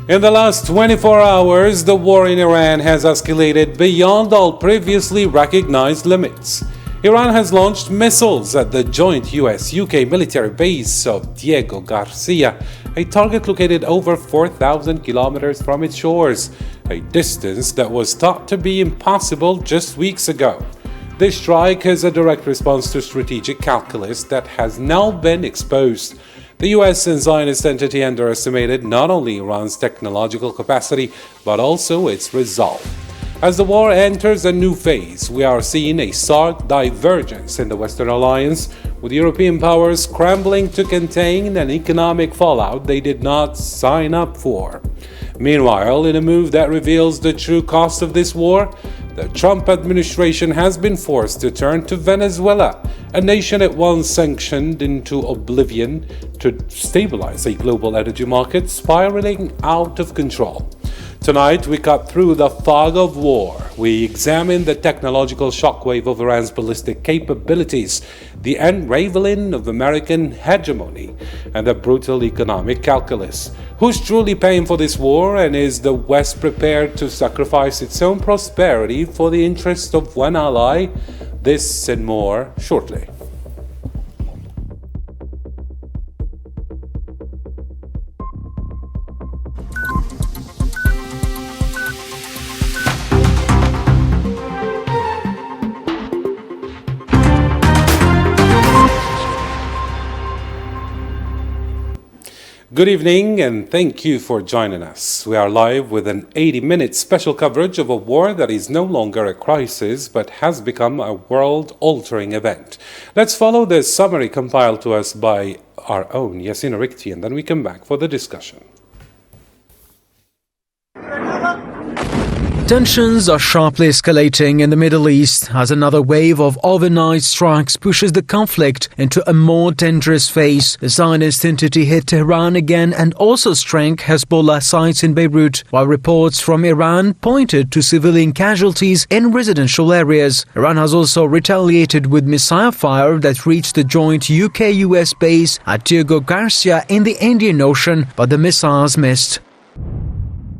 In the last 24 hours, the war in Iran has escalated beyond all previously recognized limits. Iran has launched missiles at the joint US-UK military base of Diego Garcia, a target located over 4,000 kilometers from its shores, a distance that was thought to be impossible just weeks ago. This strike is a direct response to strategic calculus that has now been exposed. The US and Zionist entity underestimated not only Iran's technological capacity, but also its resolve. As the war enters a new phase, we are seeing a stark divergence in the Western alliance, with European powers scrambling to contain an economic fallout they did not sign up for. Meanwhile, in a move that reveals the true cost of this war, the Trump administration has been forced to turn to Venezuela, a nation it once sanctioned into oblivion, to stabilize a global energy market spiraling out of control. Tonight, we cut through the fog of war. We examine the technological shockwave of Iran's ballistic capabilities, the unraveling of American hegemony, and the brutal economic calculus. Who's truly paying for this war, and is the West prepared to sacrifice its own prosperity for the interest of one ally? This and more shortly. Good evening and thank you for joining us. We are live with an 80-minute special coverage of a war that is no longer a crisis but has become a world-altering event. Let's follow the summary compiled to us by our own Yassine Rikti, and then we come back for the discussion. Tensions are sharply escalating in the Middle East as another wave of overnight strikes pushes the conflict into a more dangerous phase. The Zionist entity hit Tehran again and also struck Hezbollah sites in Beirut, while reports from Iran pointed to civilian casualties in residential areas. Iran has also retaliated with missile fire that reached the joint UK-US base at Diego Garcia in the Indian Ocean, but the missiles missed.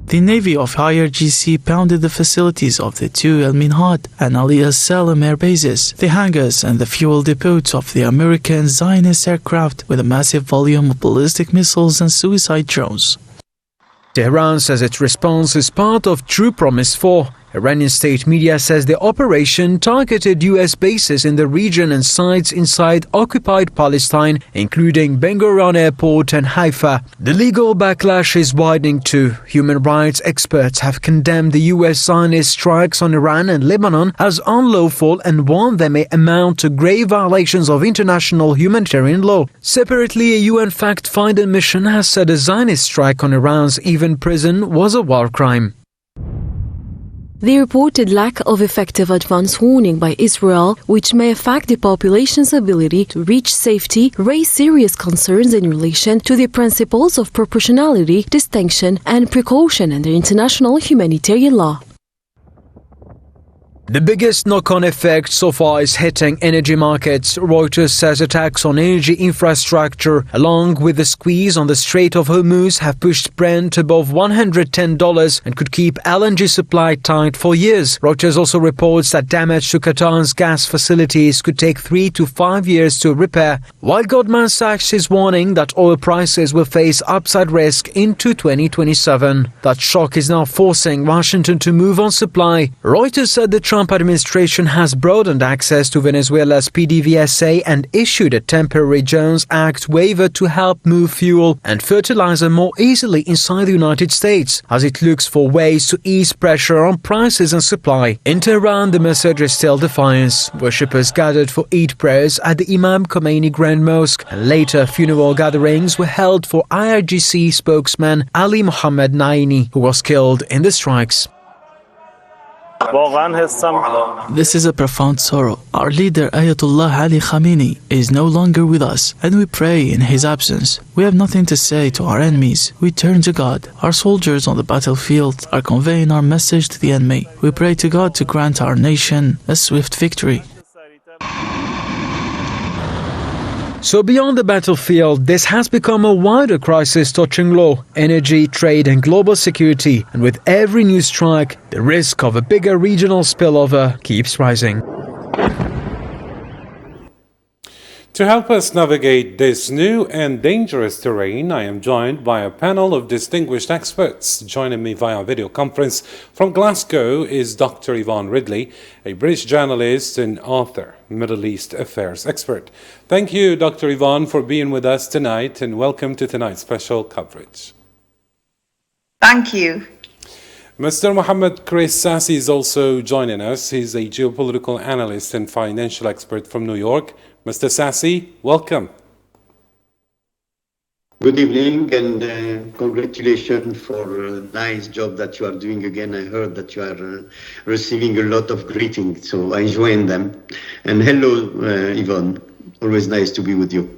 The Navy of IRGC pounded the facilities of the two El Minhad and Ali Salam air bases, the hangars and the fuel depots of the American Zionist aircraft with a massive volume of ballistic missiles and suicide drones. Tehran says its response is part of True Promise 4. Iranian state media says the operation targeted US bases in the region and sites inside occupied Palestine, including Ben Gurion Airport and Haifa. The legal backlash is widening too. Human rights experts have condemned the US Zionist strikes on Iran and Lebanon as unlawful and warned they may amount to grave violations of international humanitarian law. Separately, a UN fact-finding mission has said a Zionist strike on Iran's Evin prison was a war crime. The reported lack of effective advance warning by Israel, which may affect the population's ability to reach safety, raise serious concerns in relation to the principles of proportionality, distinction, and precaution under international humanitarian law. The biggest knock-on effect so far is hitting energy markets. Reuters says attacks on energy infrastructure, along with the squeeze on the Strait of Hormuz, have pushed Brent above $110 and could keep LNG supply tight for years. Reuters also reports that damage to Qatar's gas facilities could take 3 to 5 years to repair, while Goldman Sachs is warning that oil prices will face upside risk into 2027. That shock is now forcing Washington to move on supply. Reuters said the Trump administration has broadened access to Venezuela's PDVSA and issued a temporary Jones Act waiver to help move fuel and fertilizer more easily inside the United States, as it looks for ways to ease pressure on prices and supply. In Tehran, the message is still defiance. Worshippers gathered for Eid prayers at the Imam Khomeini Grand Mosque, and later funeral gatherings were held for IRGC spokesman Ali Mohammed Naini, who was killed in the strikes. This is a profound sorrow. Our leader Ayatollah Ali Khamenei is no longer with us, and we pray in his absence. We have nothing to say to our enemies. We turn to God. Our soldiers on the battlefield are conveying our message to the enemy. We pray to God to grant our nation a swift victory. So beyond the battlefield, this has become a wider crisis touching law, energy, trade and global security. And with every new strike, the risk of a bigger regional spillover keeps rising. To help us navigate this new and dangerous terrain, I am joined by a panel of distinguished experts. Joining me via video conference from Glasgow is Dr. Yvonne Ridley, a British journalist and author, Middle East affairs expert. Thank you, Dr. Yvonne, for being with us tonight, and welcome to tonight's special coverage. Thank you. Mr. Mohammed Chris Sassi is also joining us. He's a geopolitical analyst and financial expert from New York. Mr. Sassi, welcome. Good evening, and congratulations for a nice job that you are doing again. I heard that you are receiving a lot of greetings, so I join them. And hello, Yvonne. Always nice to be with you.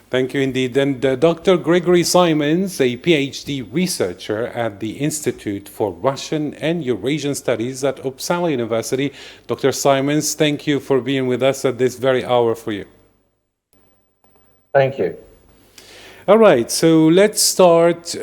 Thank you indeed. And Dr. Gregory Simons, a PhD researcher at the Institute for Russian and Eurasian Studies at Uppsala University. Dr. Simons, thank you for being with us at this very hour for you. Thank you. All right, so let's start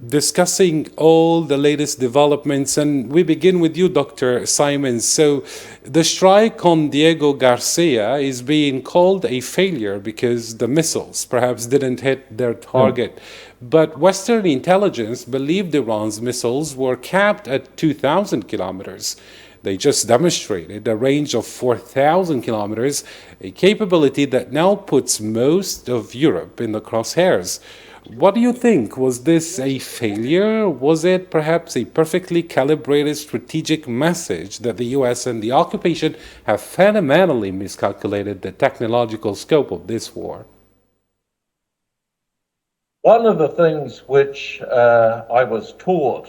discussing all the latest developments, and we begin with you, Dr. Simons. So the strike on Diego Garcia is being called a failure because the missiles perhaps didn't hit their target. But Western intelligence believed Iran's missiles were capped at 2,000 kilometers. They just demonstrated a range of 4,000 kilometers, a capability that now puts most of Europe in the crosshairs. What do you think? Was this a failure? Was it perhaps a perfectly calibrated strategic message that the US and the occupation have fundamentally miscalculated the technological scope of this war? One of the things which I was taught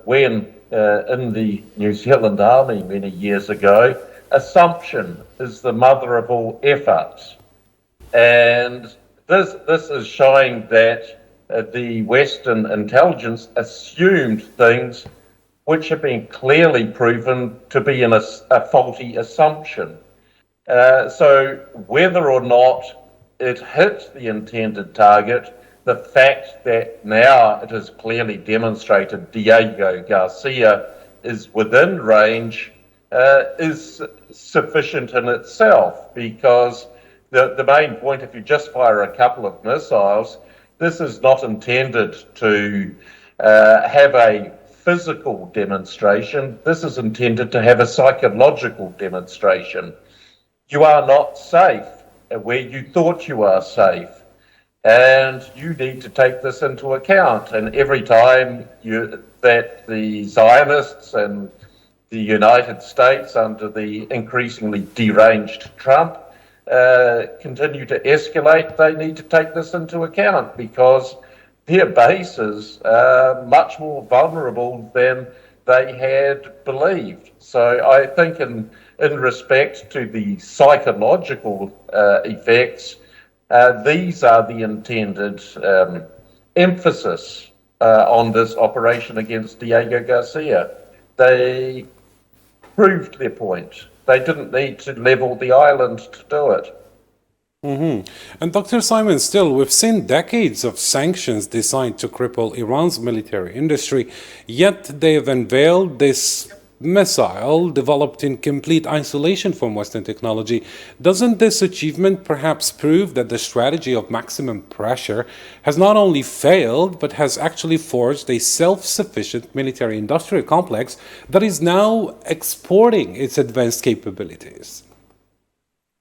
when in the New Zealand Army many years ago, assumption is the mother of all efforts. And this is showing that the Western intelligence assumed things which have been clearly proven to be a faulty assumption. So whether or not it hit the intended target, the fact that now it is clearly demonstrated Diego Garcia is within range is sufficient in itself, because the main point, if you just fire a couple of missiles, this is not intended to have a physical demonstration. This is intended to have a psychological demonstration. You are not safe where you thought you are safe, and you need to take this into account. And every time that the Zionists and the United States, under the increasingly deranged Trump, continue to escalate, they need to take this into account, because their bases are much more vulnerable than they had believed. So I think in respect to the psychological effects, these are the intended emphasis on this operation against Diego Garcia. They proved their point. They didn't need to level the island to do it. And Dr. Simon, still, we've seen decades of sanctions designed to cripple Iran's military industry, yet they've unveiled this missile developed in complete isolation from Western technology. Doesn't this achievement perhaps prove that the strategy of maximum pressure has not only failed, but has actually forged a self-sufficient military-industrial complex that is now exporting its advanced capabilities?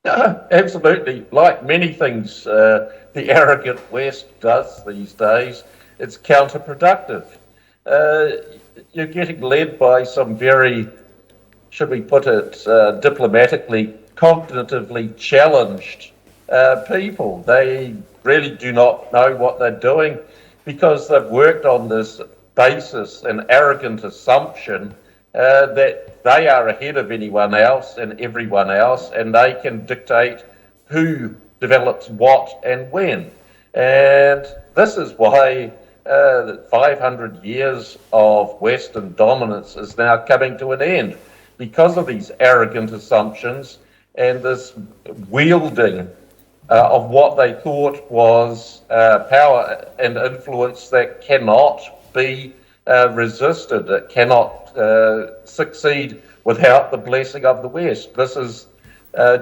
Absolutely. Like many things the arrogant West does these days, it's counterproductive. You're getting led by some very, should we put it diplomatically, cognitively challenged people. They really do not know what they're doing, because they've worked on this basis, an arrogant assumption that they are ahead of anyone else and everyone else, and they can dictate who develops what and when. And this is why 500 years of Western dominance is now coming to an end, because of these arrogant assumptions and this wielding of what they thought was power and influence that cannot be resisted. It cannot succeed without the blessing of the West. This has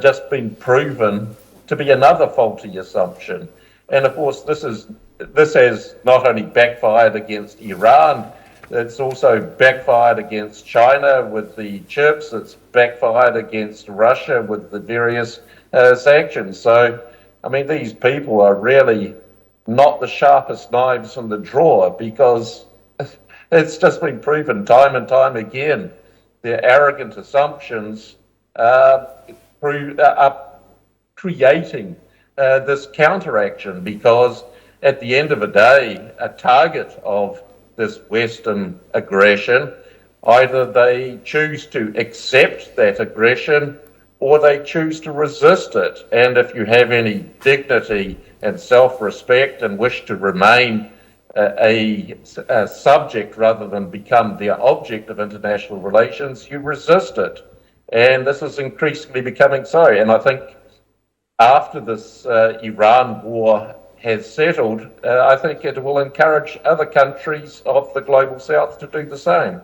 just been proven to be another faulty assumption. And of course, this has not only backfired against Iran, it's also backfired against China with the chips, it's backfired against Russia with the various sanctions. So, I mean, these people are really not the sharpest knives in the drawer, because it's just been proven time and time again. Their arrogant assumptions are creating this counteraction, because at the end of the day, a target of this Western aggression, either they choose to accept that aggression or they choose to resist it. And if you have any dignity and self-respect and wish to remain a subject rather than become the object of international relations, you resist it. And this is increasingly becoming so. And I think after this Iran war has settled, I think it will encourage other countries of the global south to do the same.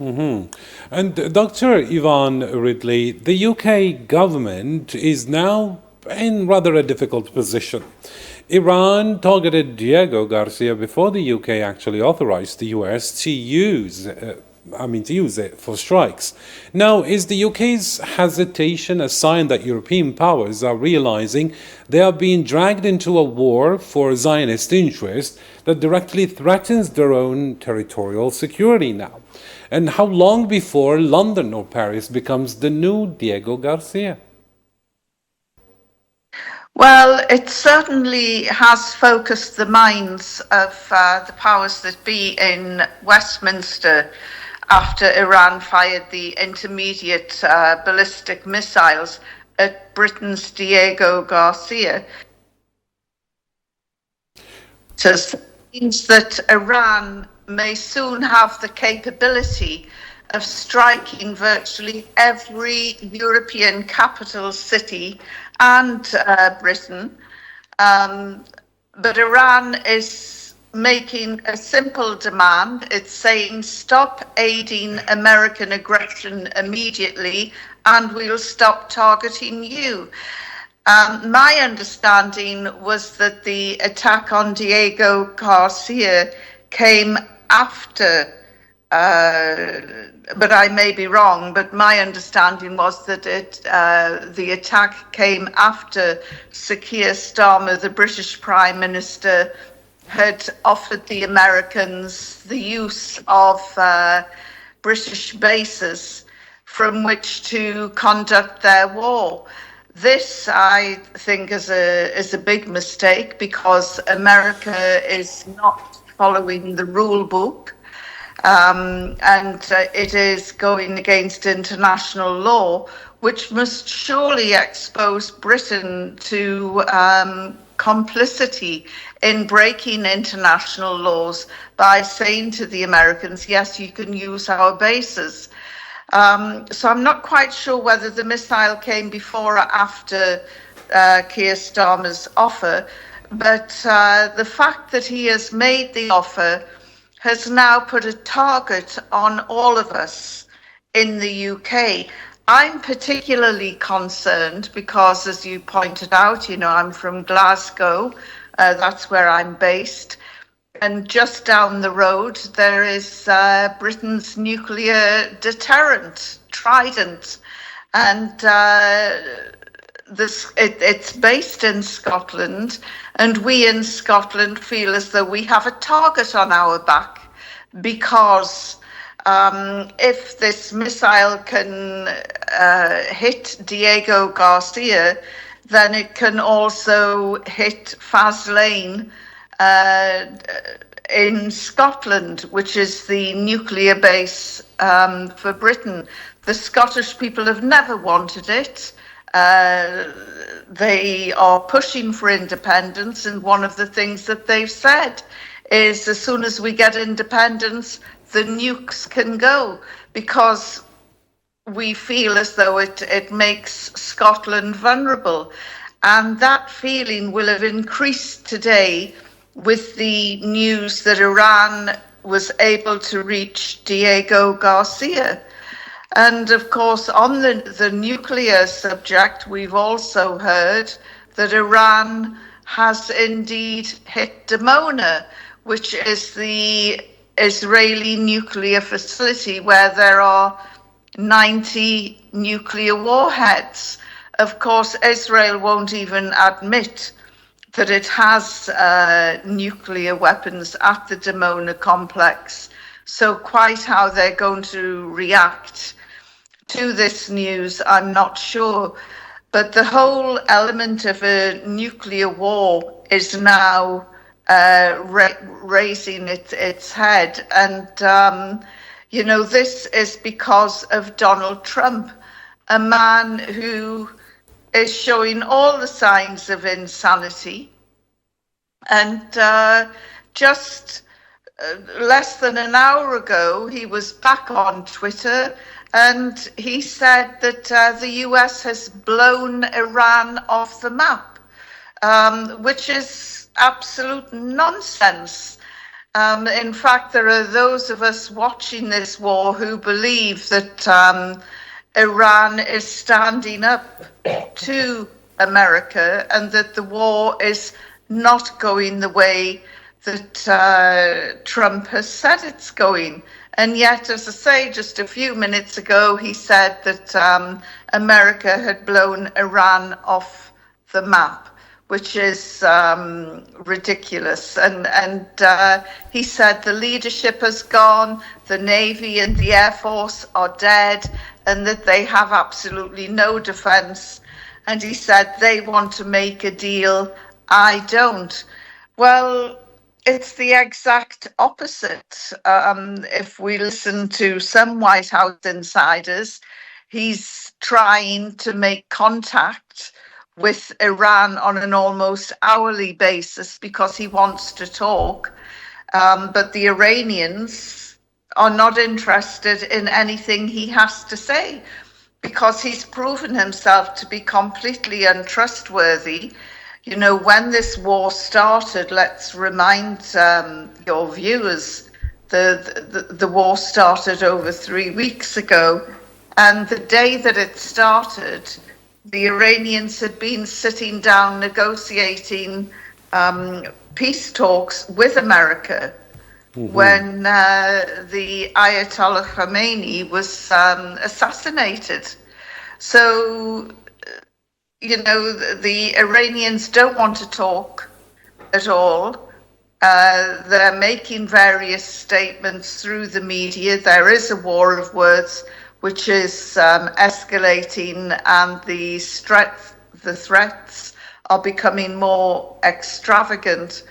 Mm-hmm. And Dr. Yvonne Ridley, the UK government is now in rather a difficult position. Iran targeted Diego Garcia before the UK actually authorized the US to use it for strikes. Now, is the UK's hesitation a sign that European powers are realizing they are being dragged into a war for Zionist interest that directly threatens their own territorial security now? And how long before London or Paris becomes the new Diego Garcia? Well, it certainly has focused the minds of the powers that be in Westminster after Iran fired the intermediate ballistic missiles at Britain's Diego Garcia. It means that Iran may soon have the capability of striking virtually every European capital city and Britain. But Iran is making a simple demand. It's saying, stop aiding American aggression immediately and we'll stop targeting you. My understanding was that the attack on Diego Garcia came after, but I may be wrong, but my understanding was that the attack came after Sir Keir Starmer, the British Prime Minister, had offered the Americans the use of British bases from which to conduct their war. This, I think, is a big mistake, because America is not following the rule book, and it is going against international law, which must surely expose Britain to complicity in breaking international laws by saying to the Americans, yes, you can use our bases. So I'm not quite sure whether the missile came before or after Keir Starmer's offer, but the fact that he has made the offer has now put a target on all of us in the UK. I'm particularly concerned because, as you pointed out, I'm from Glasgow, that's where I'm based. And just down the road, there is Britain's nuclear deterrent, Trident. And it's based in Scotland. And we in Scotland feel as though we have a target on our back, because if this missile can hit Diego Garcia, then it can also hit Faslane in Scotland, which is the nuclear base for Britain. The Scottish people have never wanted it. They are pushing for independence, and one of the things that they've said is, as soon as we get independence, the nukes can go, because we feel as though it makes Scotland vulnerable. And that feeling will have increased today with the news that Iran was able to reach Diego Garcia. And of course, on the nuclear subject, we've also heard that Iran has indeed hit Dimona, which is the Israeli nuclear facility where there are 90 nuclear warheads. Of course, Israel won't even admit that it has nuclear weapons at the Dimona complex. So quite how they're going to react to this news, I'm not sure. But the whole element of a nuclear war is now raising its head. And, you know, this is because of Donald Trump, a man who is showing all the signs of insanity. And just less than an hour ago, he was back on Twitter and he said that the US has blown Iran off the map, which is absolute nonsense. In fact, there are those of us watching this war who believe that Iran is standing up to America and that the war is not going the way that Trump has said it's going. And yet, as I say, just a few minutes ago, he said that America had blown Iran off the map, which is ridiculous. And he said the leadership has gone, the Navy and the Air Force are dead, and that they have absolutely no defense. And he said they want to make a deal. I don't. Well, it's the exact opposite. If we listen to some White House insiders, he's trying to make contact with Iran on an almost hourly basis because he wants to talk. But the Iranians are not interested in anything he has to say because he's proven himself to be completely untrustworthy. You know, when this war started, let's remind your viewers, the war started over 3 weeks ago. And the day that it started, the Iranians had been sitting down negotiating peace talks with America when the Ayatollah Khomeini was assassinated. So, you know, the Iranians don't want to talk at all. They're making various statements through the media. There is a war of words which is escalating, and the threats are becoming more extravagant.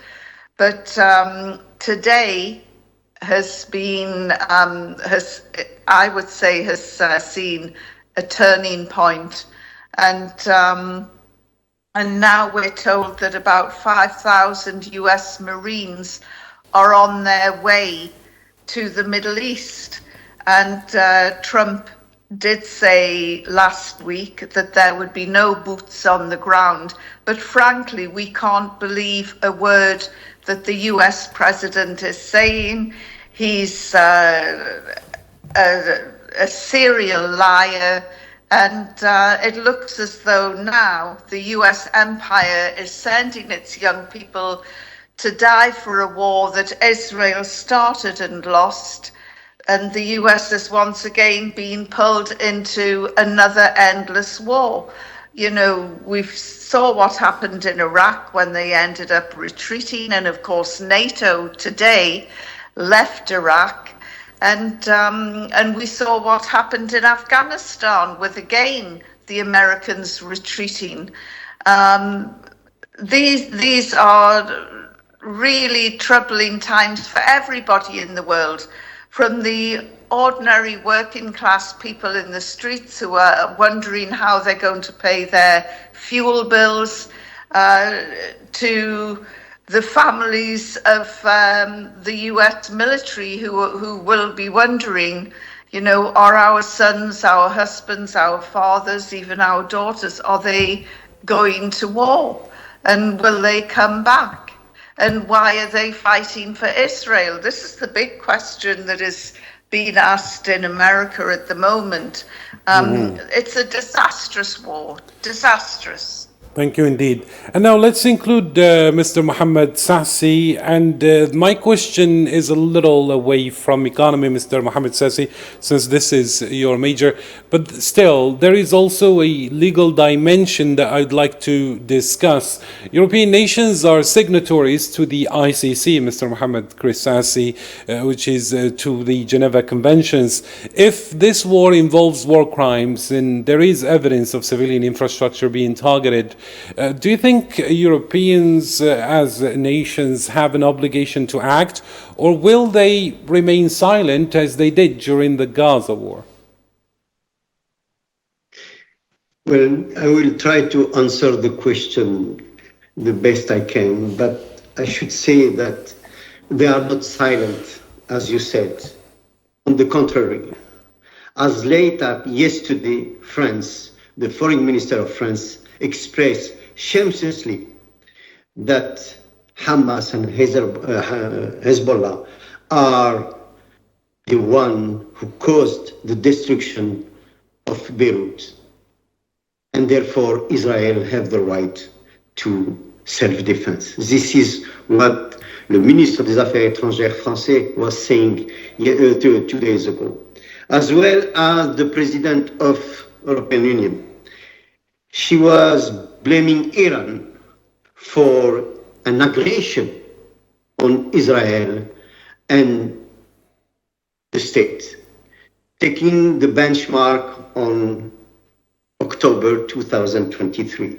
But today has been, I would say, has seen a turning point. And now we're told that about 5,000 US Marines are on their way to the Middle East. And Trump did say last week that there would be no boots on the ground. But frankly, we can't believe a word that the US president is saying. He's a serial liar. And it looks as though now the US empire is sending its young people to die for a war that Israel started and lost. And the US has once again been pulled into another endless war. You know, we saw what happened in Iraq when they ended up retreating. And of course, NATO today left Iraq. And we saw what happened in Afghanistan with, again, the Americans retreating. These are really troubling times for everybody in the world, from the ordinary working class people in the streets who are wondering how they're going to pay their fuel bills, to the families of the US military who will be wondering, you know, are our sons, our husbands, our fathers, even our daughters, are they going to war? And will they come back? And why are they fighting for Israel? This is the big question that is being asked in America at the moment. It's a disastrous war, disastrous. Thank you indeed. And now let's include Mr. Mohammed Sassi. And my question is a little away from economy, Mr. Mohammed Sassi, since this is your major. But still, there is also a legal dimension that I'd like to discuss. European nations are signatories to the ICC, Mr. Mohammed Chris Sassi, which is to the Geneva Conventions. If this war involves war crimes and there is evidence of civilian infrastructure being targeted, do you think Europeans as nations have an obligation to act, or will they remain silent as they did during the Gaza war? Well, I will try to answer the question the best I can, but I should say that they are not silent, as you said. On the contrary, as late as yesterday, France, the foreign minister of France, expressed shamelessly that Hamas and Hezbollah are the one who caused the destruction of Beirut, and therefore Israel have the right to self-defense. This is what the Ministre des Affaires étrangères français was saying 2 days ago, as well as the President of European Union. She was blaming Iran for an aggression on Israel and the state, taking the benchmark on October 2023.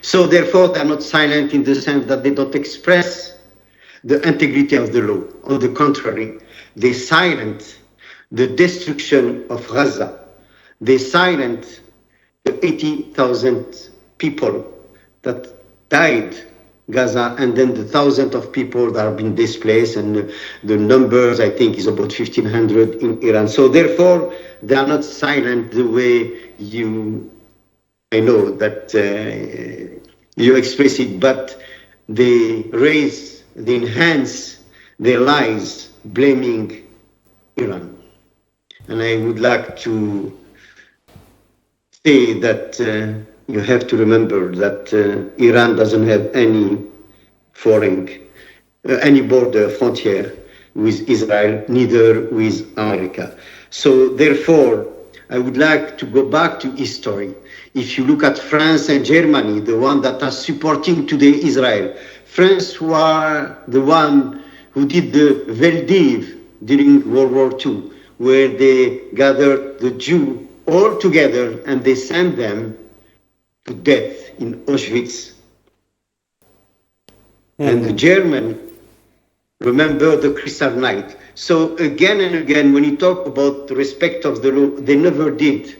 So therefore, they are not silent in the sense that they don't express the integrity of the law. On the contrary, they silent the destruction of Gaza. They silent the 80,000 people that died Gaza, and then the thousands of people that have been displaced, and the numbers, I think, is about 1,500 in Iran. So therefore, they are not silent the way I know that you express it, but they enhance their lies, blaming Iran. And I would like to say that you have to remember that Iran doesn't have any any border frontier with Israel, neither with America. So therefore, I would like to go back to history. If you look at France and Germany, the one that are supporting today Israel, France were the one who did the Veldiv during World War II, where they gathered the Jews all together and they sent them to death in Auschwitz. And the German remember the Crystal Night. So again and again, when you talk about the respect of the law, they never did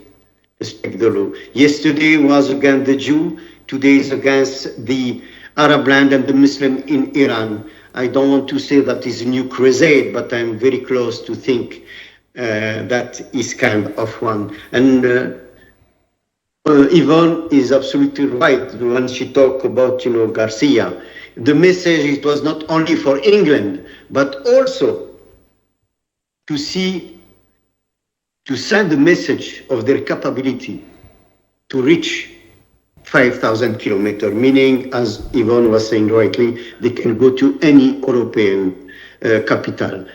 respect the law. Yesterday was against the Jew, today is against the Arab land and the Muslim in Iran. I don't want to say that is a new crusade, but I'm very close to think that is kind of one. And Yvonne is absolutely right when she talked about, Garcia. The message, it was not only for England, but also to send the message of their capability to reach 5,000 kilometers, meaning, as Yvonne was saying rightly, they can go to any European capital.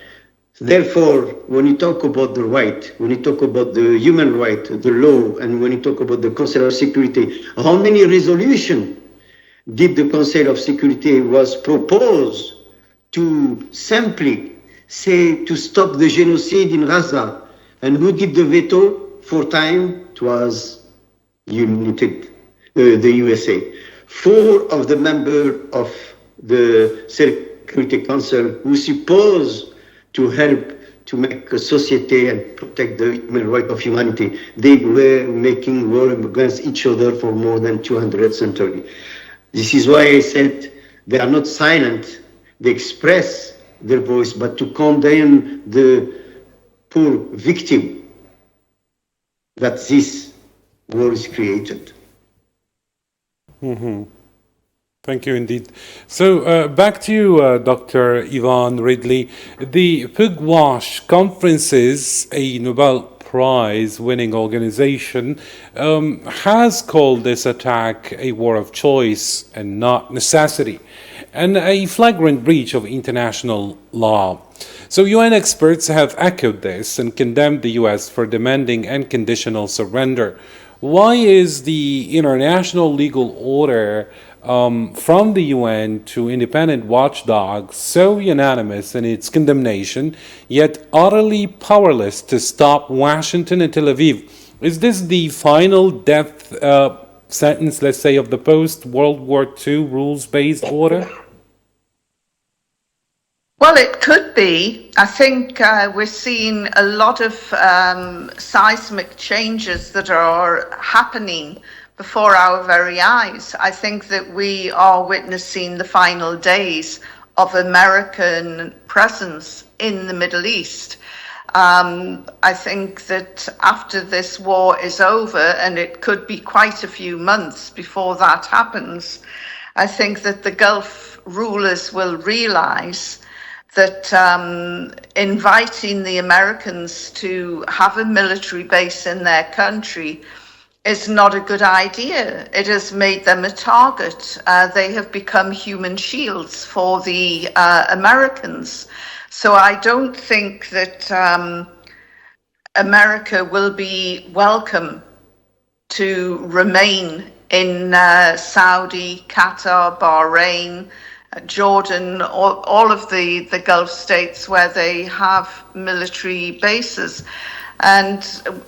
Therefore, when you talk about the right, when you talk about the human right, the law, and when you talk about the Council of Security, how many resolutions did the Council of Security was proposed to simply say to stop the genocide in Gaza? And who did the veto? 4 times it was the USA. 4 of the members of the Security Council who supposed to help to make a society and protect the human right of humanity, they were making war against each other for more than 200 centuries. This is why I said they are not silent. They express their voice, but to condemn the poor victim that this war is created. Thank you indeed. So back to you, Dr. Yvonne Ridley. The Pugwash Conferences, a Nobel Prize winning organization, has called this attack a war of choice and not necessity, and a flagrant breach of international law. So UN experts have echoed this and condemned the US for demanding unconditional surrender. Why is the international legal order from the UN to independent watchdogs so unanimous in its condemnation, yet utterly powerless to stop Washington and Tel Aviv? Is this the final death sentence, let's say, of the post-World War II rules-based order? Well, it could be. I think we're seeing a lot of seismic changes that are happening before our very eyes. I think that we are witnessing the final days of American presence in the Middle East. I think that after this war is over, and it could be quite a few months before that happens, I think that the Gulf rulers will realize that inviting the Americans to have a military base in their country is not a good idea. It has made them a target. They have become human shields for the Americans. So I don't think that America will be welcome to remain in Saudi, Qatar, Bahrain, Jordan, all of the Gulf states where they have military bases. And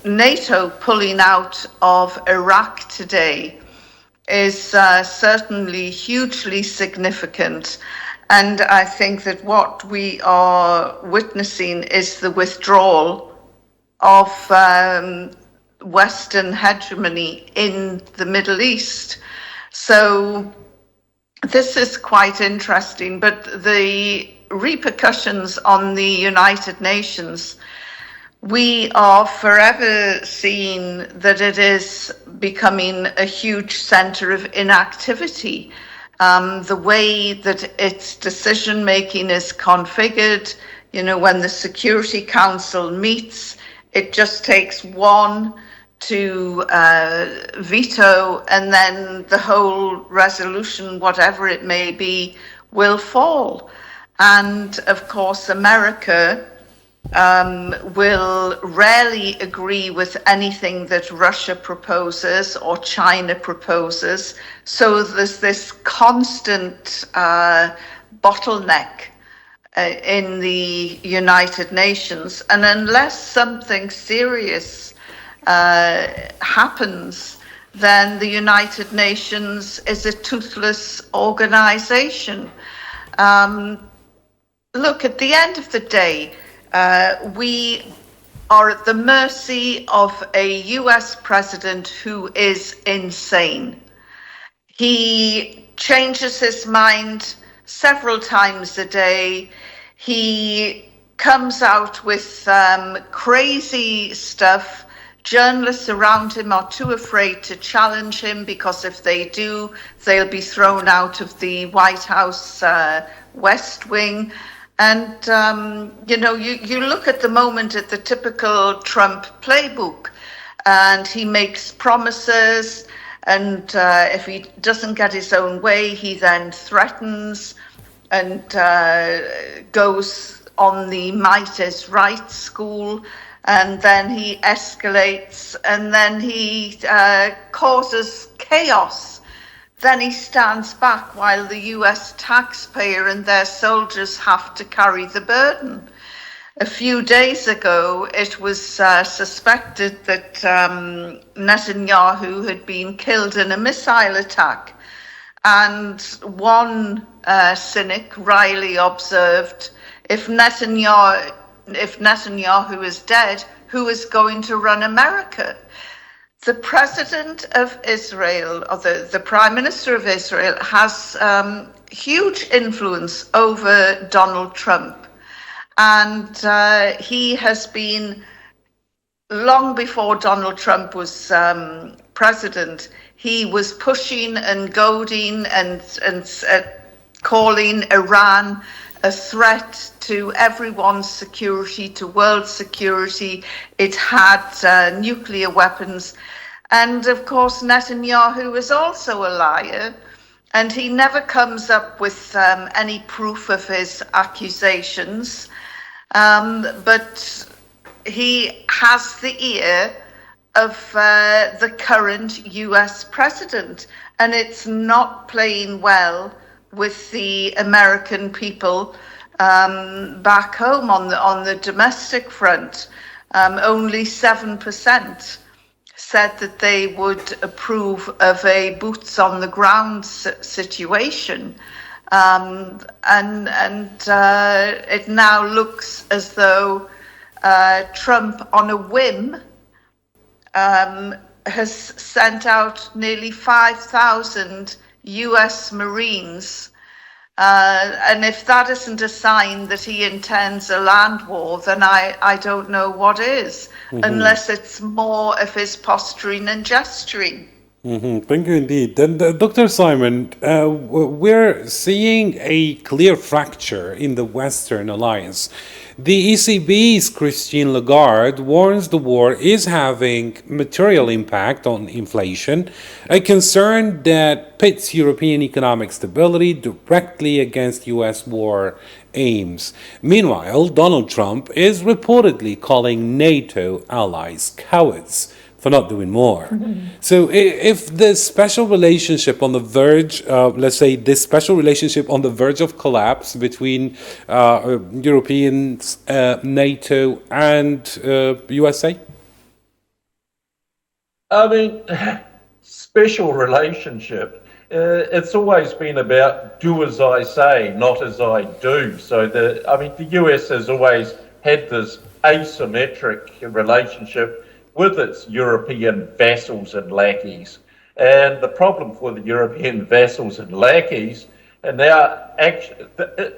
NATO pulling out of Iraq today is certainly hugely significant. And I think that what we are witnessing is the withdrawal of Western hegemony in the Middle East. So this is quite interesting, but the repercussions on the United Nations, we are forever seeing that it is becoming a huge center of inactivity. The way that its decision-making is configured, when the Security Council meets, it just takes one to veto, and then the whole resolution, whatever it may be, will fall. And of course, America will rarely agree with anything that Russia proposes or China proposes. So there's this constant bottleneck in the United Nations. And unless something serious happens, then the United Nations is a toothless organization. Look, at the end of the day, we are at the mercy of a US president who is insane. He changes his mind several times a day. He comes out with crazy stuff. Journalists around him are too afraid to challenge him, because if they do, they'll be thrown out of the White House West Wing. And, you look at the moment at the typical Trump playbook, and he makes promises, and if he doesn't get his own way, he then threatens and goes on the might is right school, and then he escalates, and then he causes chaos. Then he stands back while the US taxpayer and their soldiers have to carry the burden. A few days ago, it was suspected that Netanyahu had been killed in a missile attack. And one cynic, Riley, observed, if Netanyahu is dead, who is going to run America? The president of Israel, or the prime minister of Israel, has huge influence over Donald Trump. And he has been, long before Donald Trump was president, he was pushing and goading and calling Iran a threat to everyone's security, to world security. It had nuclear weapons. And of course, Netanyahu is also a liar, and he never comes up with any proof of his accusations. But he has the ear of the current US president, and it's not playing well with the American people back home on the domestic front. Only 7% said that they would approve of a boots on the ground situation. And it now looks as though Trump, on a whim, has sent out nearly 5,000 US Marines. And if that isn't a sign that he intends a land war, then I don't know what is, unless it's more of his posturing and gesturing. Thank you indeed. And Dr. Simon, we're seeing a clear fracture in the Western alliance. The ECB's Christine Lagarde warns the war is having material impact on inflation, a concern that pits European economic stability directly against US war aims. Meanwhile, Donald Trump is reportedly calling NATO allies cowards for not doing more. So if this special relationship on the verge, let's say this special relationship on the verge of collapse between Europeans, NATO and USA? I mean, special relationship, it's always been about do as I say, not as I do. So the US has always had this asymmetric relationship with its European vassals and lackeys. And the problem for the European vassals and lackeys, and their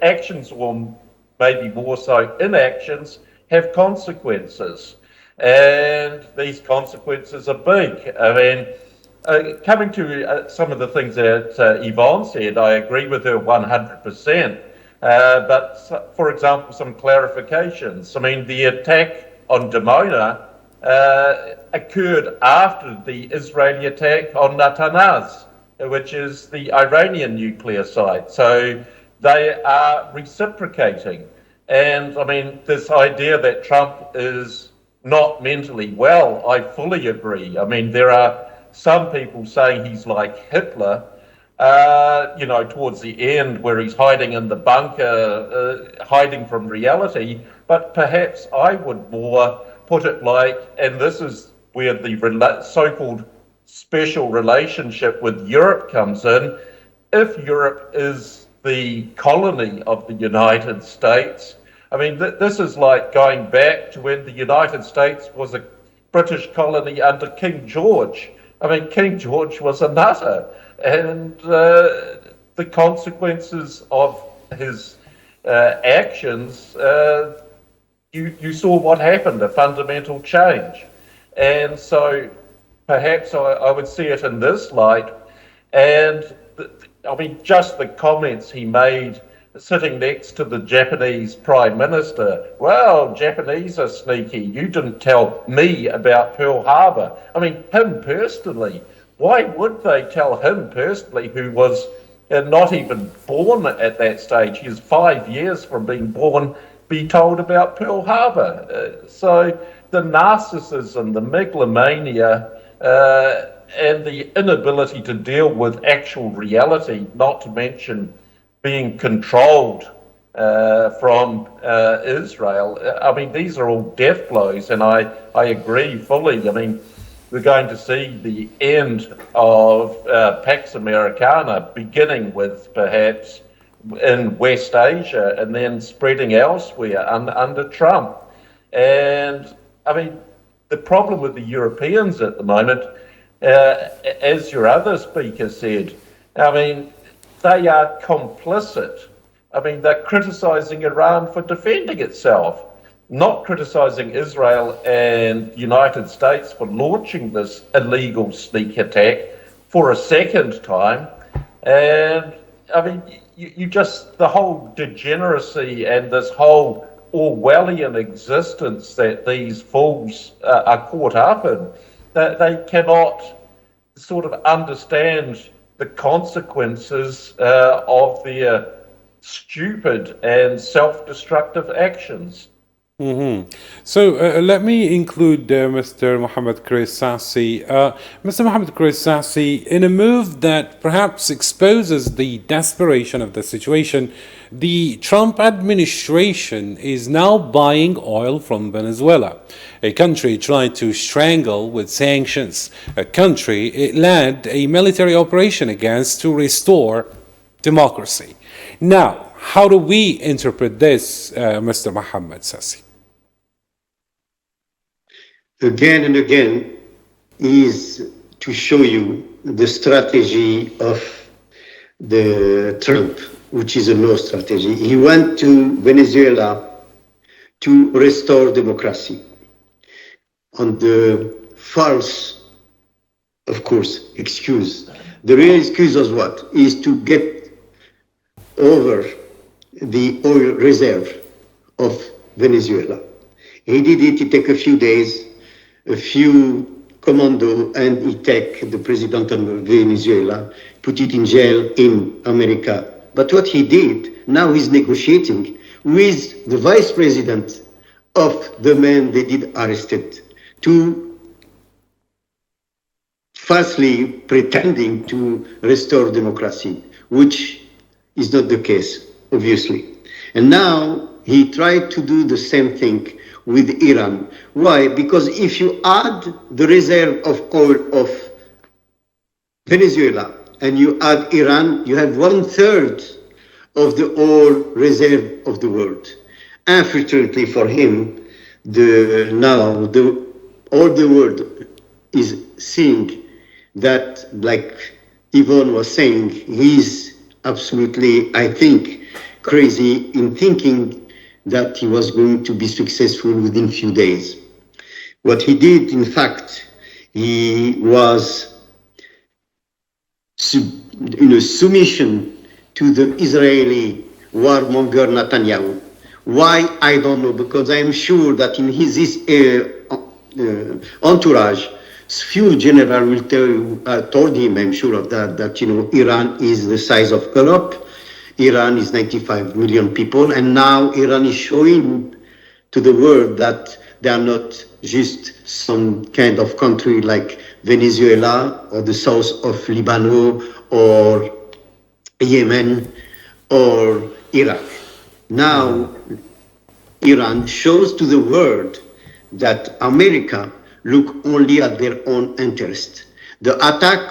actions, or maybe more so inactions, have consequences. And these consequences are big. I mean, coming to some of the things that Yvonne said, I agree with her 100%. But for example, some clarifications. I mean, the attack on Dimona occurred after the Israeli attack on Natanz, which is the Iranian nuclear site. So they are reciprocating. And I mean, this idea that Trump is not mentally well, I fully agree. I mean, there are some people saying he's like Hitler, towards the end where he's hiding in the bunker, hiding from reality. But perhaps I would more put it like, and this is where the so-called special relationship with Europe comes in, if Europe is the colony of the United States, I mean, this is like going back to when the United States was a British colony under King George. I mean, King George was a nutter, and the consequences of his actions, you saw what happened, a fundamental change. And so perhaps I would see it in this light. And I mean, just the comments he made sitting next to the Japanese Prime Minister. Well, Japanese are sneaky. You didn't tell me about Pearl Harbor. I mean, him personally. Why would they tell him personally, who was not even born at that stage? He is 5 years from being born, be told about Pearl Harbor. So the narcissism, the megalomania, and the inability to deal with actual reality, not to mention being controlled from Israel. I mean, these are all death blows, and I agree fully. I mean, we're going to see the end of Pax Americana, beginning with perhaps in West Asia and then spreading elsewhere under Trump. And I mean, the problem with the Europeans at the moment, as your other speaker said, I mean, they are complicit. I mean, they're criticizing Iran for defending itself, not criticizing Israel and the United States for launching this illegal sneak attack, for a second time. And I mean, you just, the whole degeneracy and this whole Orwellian existence that these fools are caught up in, that they cannot sort of understand the consequences of their stupid and self-destructive actions. So let me include Mr. Mohammed Chris Sassi. Mr. Mohammed Chris Sassi, in a move that perhaps exposes the desperation of the situation, the Trump administration is now buying oil from Venezuela, a country tried to strangle with sanctions, a country it led a military operation against to restore democracy. Now, how do we interpret this, Mr. Mohammed Sassi? Again and again is to show you the strategy of the Trump, which is a no strategy. He went to Venezuela to restore democracy on the false, of course, excuse. The real excuse is what? Is to get over the oil reserve of Venezuela. He did it, it took a few days, a few commando, and he take the president of Venezuela, put it in jail in America. But what he did, now he's negotiating with the vice president of the man they did arrested to falsely pretending to restore democracy, which is not the case, obviously. And now he tried to do the same thing with Iran. Why? Because if you add the reserve of oil of Venezuela and you add Iran, you have 1/3 of the oil reserve of the world. Unfortunately for him, all the world is seeing that, like Yvonne was saying, he's absolutely, I think, crazy in thinking that he was going to be successful within few days. What he did, in fact, he was in a submission to the Israeli warmonger Netanyahu. Why? I don't know, because I am sure that in his entourage, few generals will told him, I'm sure of that, that Iran is the size of Europe. Iran is 95 million people, and now Iran is showing to the world that they are not just some kind of country like Venezuela or the south of Lebanon or Yemen or Iraq. Now Iran shows to the world that America look only at their own interest. The attack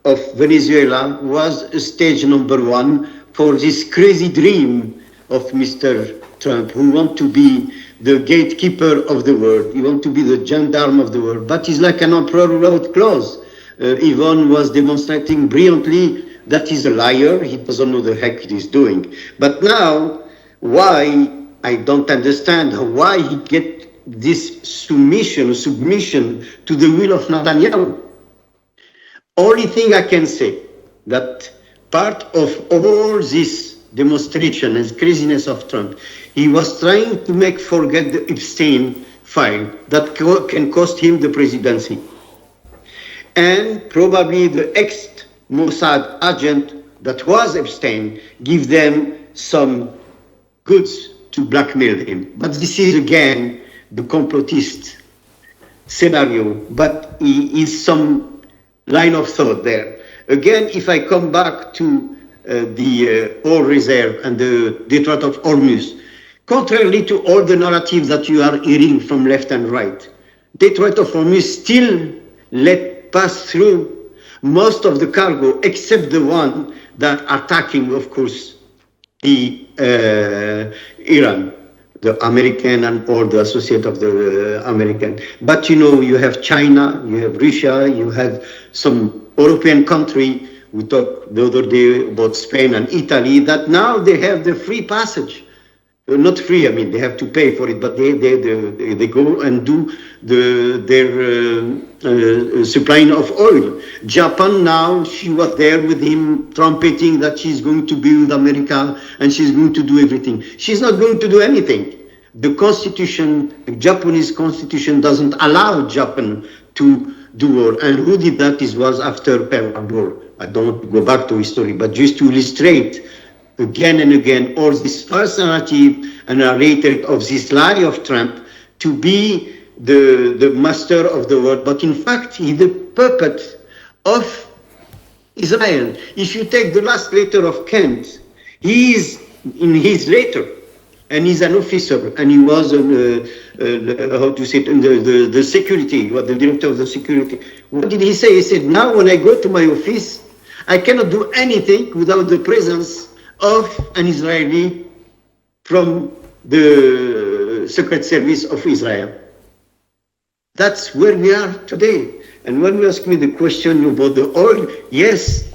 of Venezuela was stage number 1 for this crazy dream of Mr. Trump, who wants to be the gatekeeper of the world. He wants to be the gendarme of the world, but he's like an emperor without clothes. Yvonne was demonstrating brilliantly that he's a liar. He doesn't know the heck he's doing. But now, why, I don't understand why he get this submission to the will of Netanyahu. Only thing I can say, that part of all this demonstration and craziness of Trump, he was trying to make forget the Epstein file that can cost him the presidency. And probably the ex-Mossad agent that was Epstein give them some goods to blackmail him. But this is again the complotist scenario, but he is some line of thought there. Again, if I come back to the oil reserve and the Detroit of Hormuz, contrary to all the narratives that you are hearing from left and right, Detroit of Hormuz still let pass through most of the cargo, except the one that attacking, of course, the Iran, the American and all the associate of the American. But you have China, you have Russia, you have some European country. We talked the other day about Spain and Italy, that now they have the free passage not free. I mean, they have to pay for it, but they go and do their supplying of oil. Japan now, she was there with him trumpeting that she's going to be with America and she's going to do everything. She's not going to do anything. The constitution, the Japanese constitution doesn't allow Japan to do war. And who did that? It was after Pearl Harbor. I don't go back to history, but just to illustrate again and again all this false narrative and narrative of this lie of Trump to be the master of the world. But in fact, he's the puppet of Israel. If you take the last letter of Kent, he is in his letter, and he's an officer, and he was how to say it, the security, the director of the security. What did he say? He said, now when I go to my office, I cannot do anything without the presence of an Israeli from the Secret Service of Israel. That's where we are today. And when you ask me the question about the oil, yes,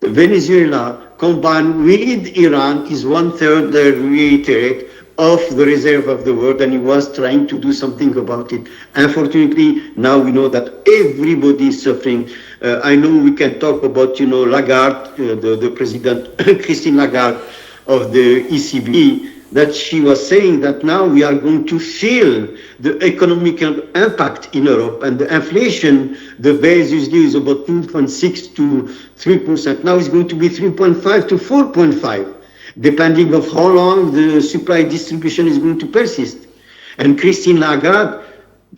Venezuela combined with Iran is 1/3, I reiterate, of the reserve of the world, and he was trying to do something about it. Unfortunately, now we know that everybody is suffering. I know we can talk about, Lagarde, the president, Christine Lagarde of the ECB, that she was saying that now we are going to feel the economic impact in Europe, and the inflation, the base usually is about 2.6 to 3%. Now it's going to be 3.5 to 4.5. depending of how long the supply distribution is going to persist. And Christine Lagarde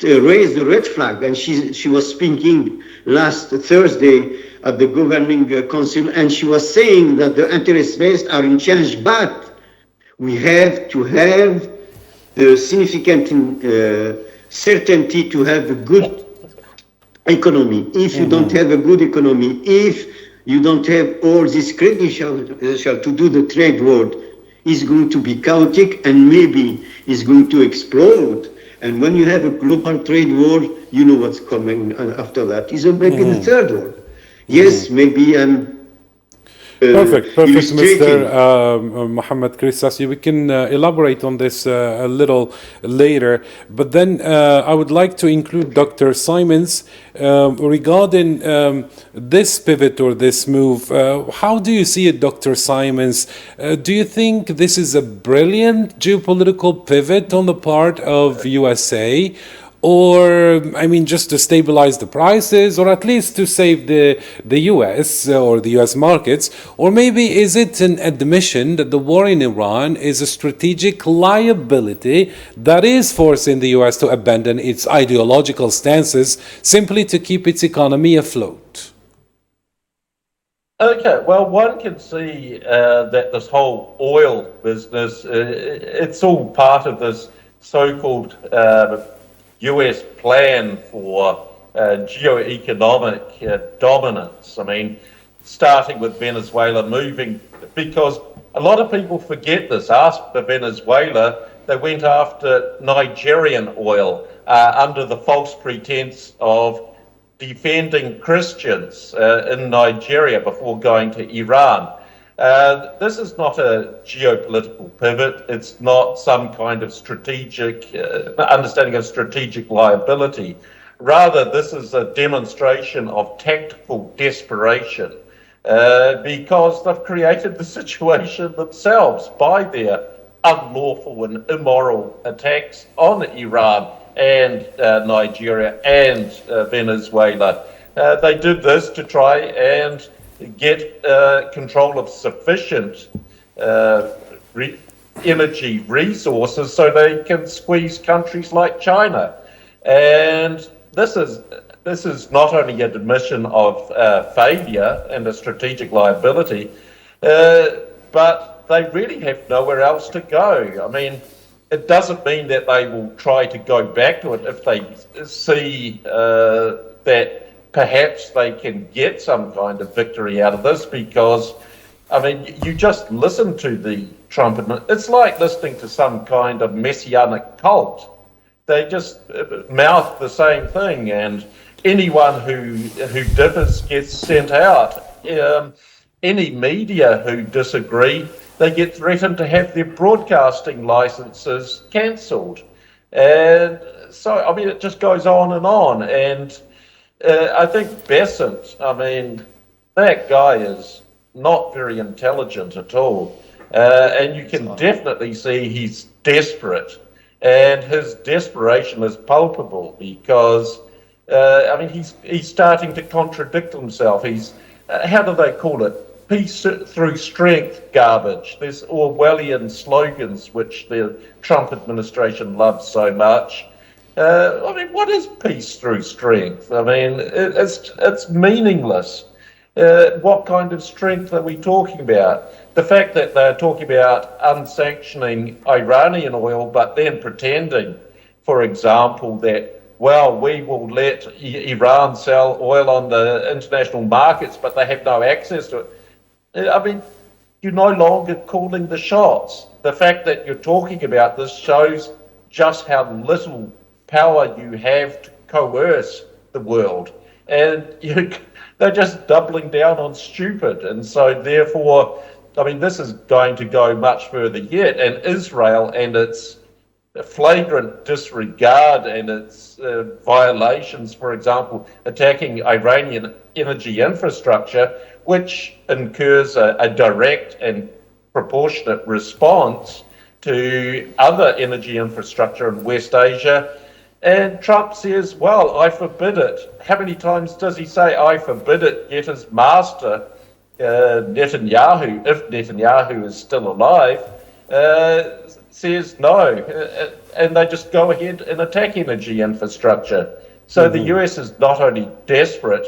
raised the red flag, and she was speaking last Thursday at the governing council, and she was saying that the interest rates are in change, but we have to have a significant certainty to have a good economy. If you don't have a good economy, if you don't have all this credential to do the trade war, is going to be chaotic and maybe is going to explode. And when you have a global trade war, you know what's coming after that. Is maybe the third war. Yes, maybe I'm Perfect, Mr. Mohammed Christas. We can elaborate on this a little later, but then I would like to include Dr. Simons regarding this pivot or this move. How do you see it, Dr. Simons? Do you think this is a brilliant geopolitical pivot on the part of USA? Or, I mean, just to stabilize the prices, or at least to save the US or the US markets? Or maybe is it an admission that the war in Iran is a strategic liability that is forcing the US to abandon its ideological stances simply to keep its economy afloat? Okay, well, one can see that this whole oil business, it's all part of this so-called US plan for geoeconomic dominance. I mean, starting with Venezuela, moving, because a lot of people forget this. After Venezuela, they went after Nigerian oil under the false pretense of defending Christians in Nigeria before going to Iran. This is not a geopolitical pivot. It's not some kind of strategic understanding of strategic liability. Rather, this is a demonstration of tactical desperation because they've created the situation themselves by their unlawful and immoral attacks on Iran and Nigeria and Venezuela. They did this to try and get control of sufficient energy resources so they can squeeze countries like China. And this is not only an admission of failure and a strategic liability, but they really have nowhere else to go. I mean, it doesn't mean that they will try to go back to it if they see that perhaps they can get some kind of victory out of this, because, I mean, you just listen to the Trump administration. It's like listening to some kind of messianic cult. They just mouth the same thing, and anyone who differs gets sent out. Any media who disagree they get threatened to have their broadcasting licenses cancelled. And so, I mean, it just goes on. And I think Besant, I mean, that guy is not very intelligent at all. And you can definitely see he's desperate. And his desperation is palpable because, I mean, he's starting to contradict himself. He's, how do they call it? Peace through strength garbage. There's Orwellian slogans which the Trump administration loves so much. I mean, what is peace through strength? I mean, it's meaningless. What kind of strength are we talking about? The fact that they're talking about unsanctioning Iranian oil, but then pretending, for example, that, well, we will let Iran sell oil on the international markets, but they have no access to it. I mean, you're no longer calling the shots. The fact that you're talking about this shows just how little power you have to coerce the world. And they're just doubling down on stupid. And so therefore, I mean, this is going to go much further yet. And Israel and its flagrant disregard and its violations, for example, attacking Iranian energy infrastructure, which incurs a direct and proportionate response to other energy infrastructure in West Asia. And Trump says, well, I forbid it. How many times does he say, I forbid it, yet his master, Netanyahu, if Netanyahu is still alive, says no. And they just go ahead and attack energy infrastructure. So the US is not only desperate,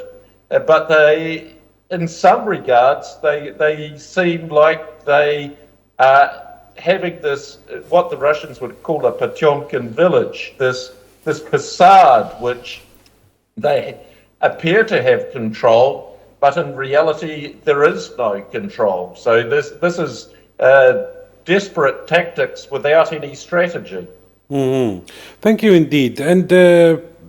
but they, in some regards, they seem like they are having this, what the Russians would call a Potemkin village, this facade which they appear to have control, but in reality there is no control. So this is desperate tactics without any strategy. Mm-hmm. Thank you indeed. And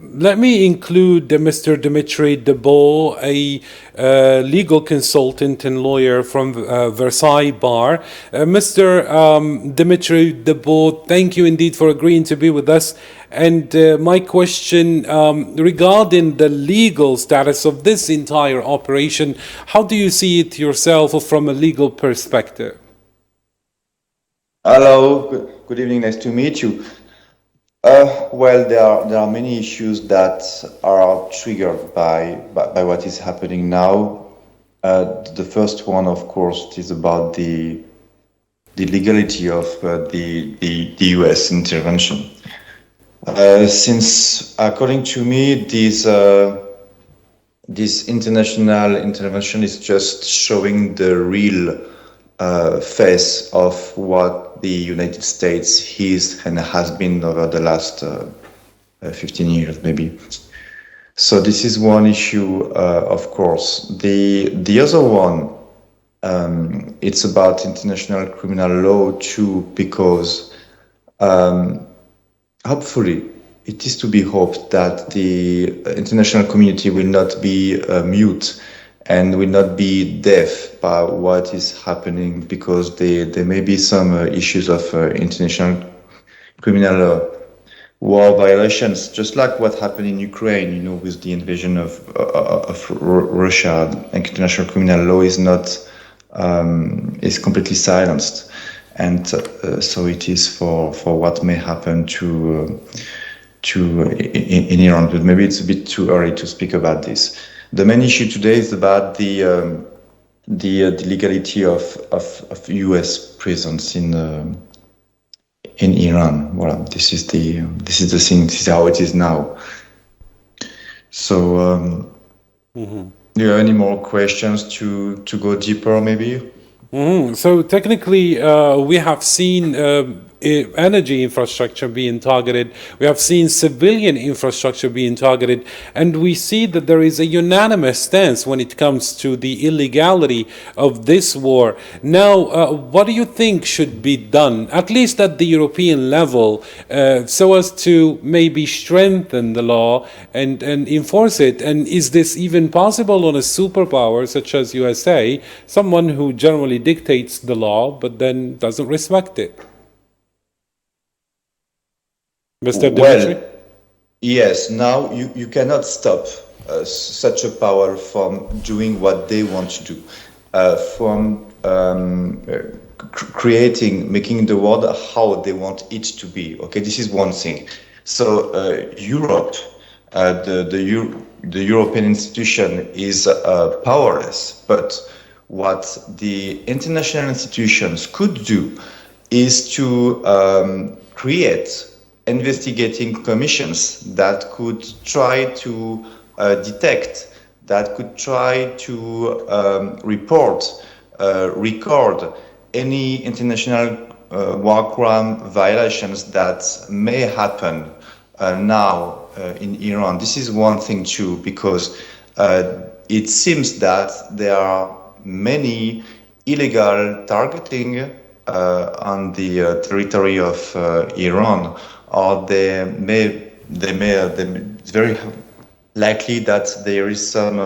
let me include Mr. Dimitri Debo, a legal consultant and lawyer from Versailles Bar. Mr. Dimitri Debo, thank you indeed for agreeing to be with us. And my question regarding the legal status of this entire operation, how do you see it yourself from a legal perspective? Hello, good evening, nice to meet you. Well, there are many issues that are triggered by what is happening now. The first one, of course, is about the legality of the US intervention. Since, according to me, this international intervention is just showing the real face of what the United States is and has been over the last 15 years, maybe. So this is one issue, of course. The other one, it's about international criminal law too, because hopefully it is to be hoped that the international community will not be mute and will not be deaf by what is happening, because there may be some issues of international criminal war violations, just like what happened in Ukraine, with the invasion of Russia. International criminal law is not is completely silenced, and so it is for what may happen to in Iran. But maybe it's a bit too early to speak about this. The main issue today is about the legality of U.S. presence in Iran. Well, this is the thing. This is how it is now. So, do you have any more questions to go deeper, maybe? So technically, we have seen energy infrastructure being targeted. We have seen civilian infrastructure being targeted. And we see that there is a unanimous stance when it comes to the illegality of this war. Now, what do you think should be done, at least at the European level, so as to maybe strengthen the law and enforce it? And is this even possible on a superpower such as USA, someone who generally dictates the law but then doesn't respect it? Mr. Dimitri? Well, yes, now you cannot stop such a power from doing what they want to do, from making the world how they want it to be. Okay, this is one thing. So Europe, the European institution is powerless, but what the international institutions could do is to create investigating commissions that could try to detect, that could try to report, record any international war crime violations that may happen now in Iran. This is one thing too, because it seems that there are many illegal targeting on the territory of Iran, or it's very likely that there is some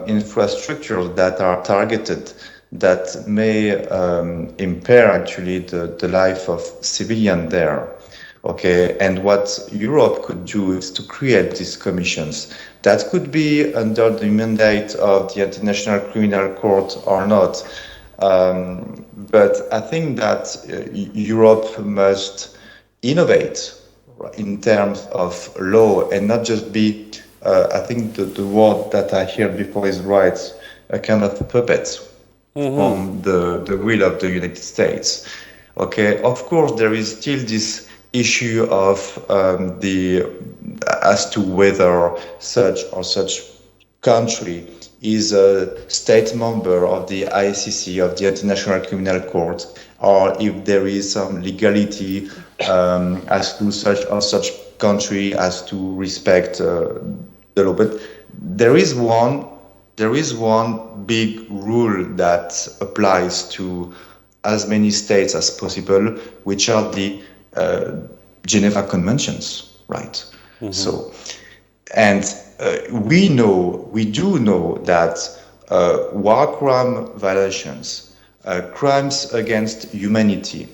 infrastructure that are targeted that may impair actually the life of civilian there. Okay, and what Europe could do is to create these commissions that could be under the mandate of the International Criminal Court or not. But I think that Europe must innovate in terms of law and not just be, I think the word that I heard before is right, a kind of puppet on the will of the United States. Okay, of course there is still this issue of as to whether such or such country is a state member of the ICC, of the International Criminal Court, or if there is some legality as to such or such country as to respect the law. But there is one big rule that applies to as many states as possible, which are the Geneva Conventions, right? So, and we do know that war crime violations, crimes against humanity,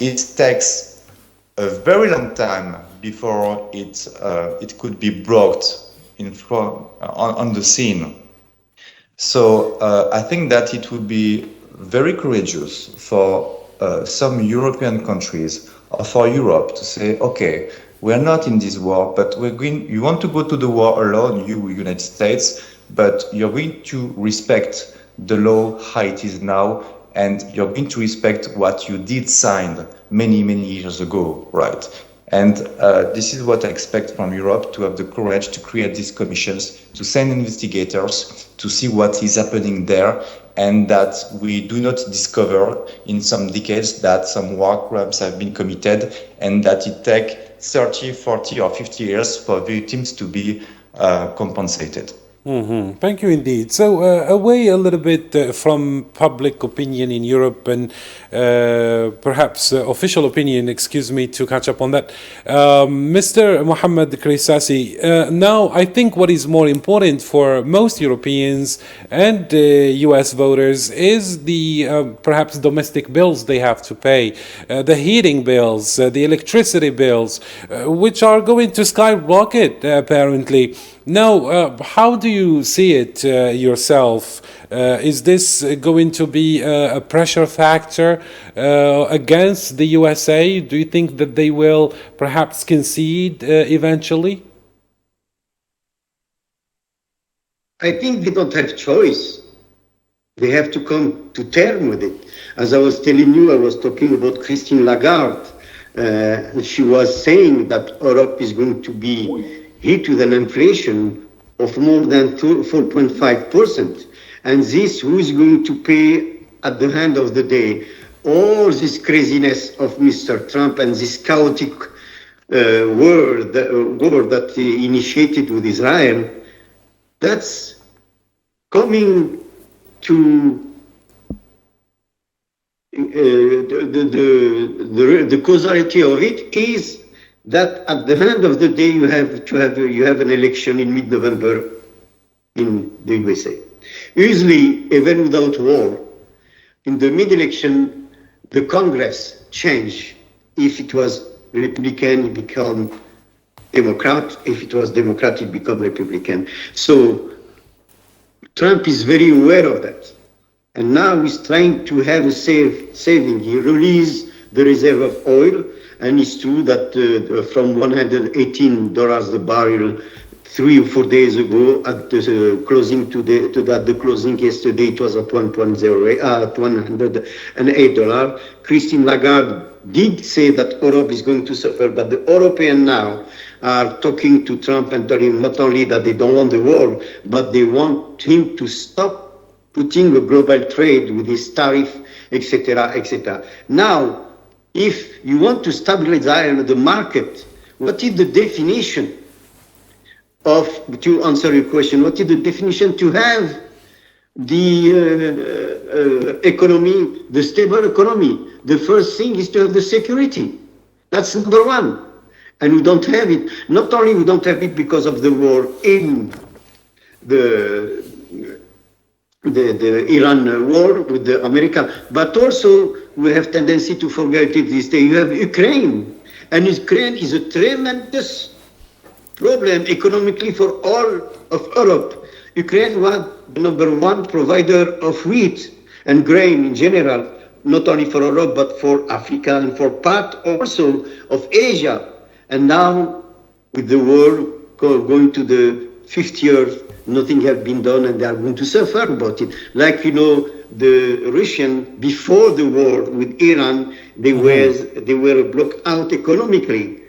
it takes a very long time before it could be brought in front on the scene. So I think that it would be very courageous for some European countries or for Europe to say, okay, we're not in this war, but you want to go to the war alone, you United States, but you're going to respect the law how it is now, and you're going to respect what you did sign many, many years ago, right? And this is what I expect from Europe, to have the courage to create these commissions, to send investigators to see what is happening there, and that we do not discover in some decades that some war crimes have been committed, and that it takes 30, 40 or 50 years for victims to be compensated. Thank you indeed. So away a little bit from public opinion in Europe and perhaps official opinion, to catch up on that. Mr. Mohammed Krisasi, now I think what is more important for most Europeans and US voters is the perhaps domestic bills they have to pay, the heating bills, the electricity bills, which are going to skyrocket apparently. Now, how do you see it yourself? Is this going to be a pressure factor against the USA? Do you think that they will perhaps concede eventually? I think they don't have choice. They have to come to terms with it. As I was telling you, I was talking about Christine Lagarde. She was saying that Europe is going to be hit with an inflation of more than 4.5%. And this, who is going to pay at the end of the day? all this craziness of Mr. Trump and this chaotic war that he initiated with Israel, that's coming to the causality of it is that at the end of the day you have an election in mid-November in the USA. Usually, even without war, in the mid-election, the Congress changed. If it was Republican, it become Democrat. If it was Democrat, it become Republican. So Trump is very aware of that. And now he's trying to have a saving. He released the reserve of oil, and it's true that from $118 a barrel 3 or 4 days ago at the closing the closing yesterday, it was at $108. Christine Lagarde did say that Europe is going to suffer, but the Europeans now are talking to Trump and telling him not only that they don't want the war, but they want him to stop putting a global trade with his tariff, etc., etc. Now, if you want to stabilize the market, what is the definition of, to answer your question, what is the definition to have the economy, the stable economy? The first thing is to have the security. That's number one. And we don't have it. Not only we don't have it because of the war in the Iran war with the America, but also we have tendency to forget it this day. You have Ukraine, and Ukraine is a tremendous problem economically for all of Europe. Ukraine was the number one provider of wheat and grain in general, not only for Europe, but for Africa and for part also of Asia. And now with the war going to the 5th year, nothing has been done, and they are going to suffer about it. Like, you know, the Russian before the war with Iran, they were blocked out economically.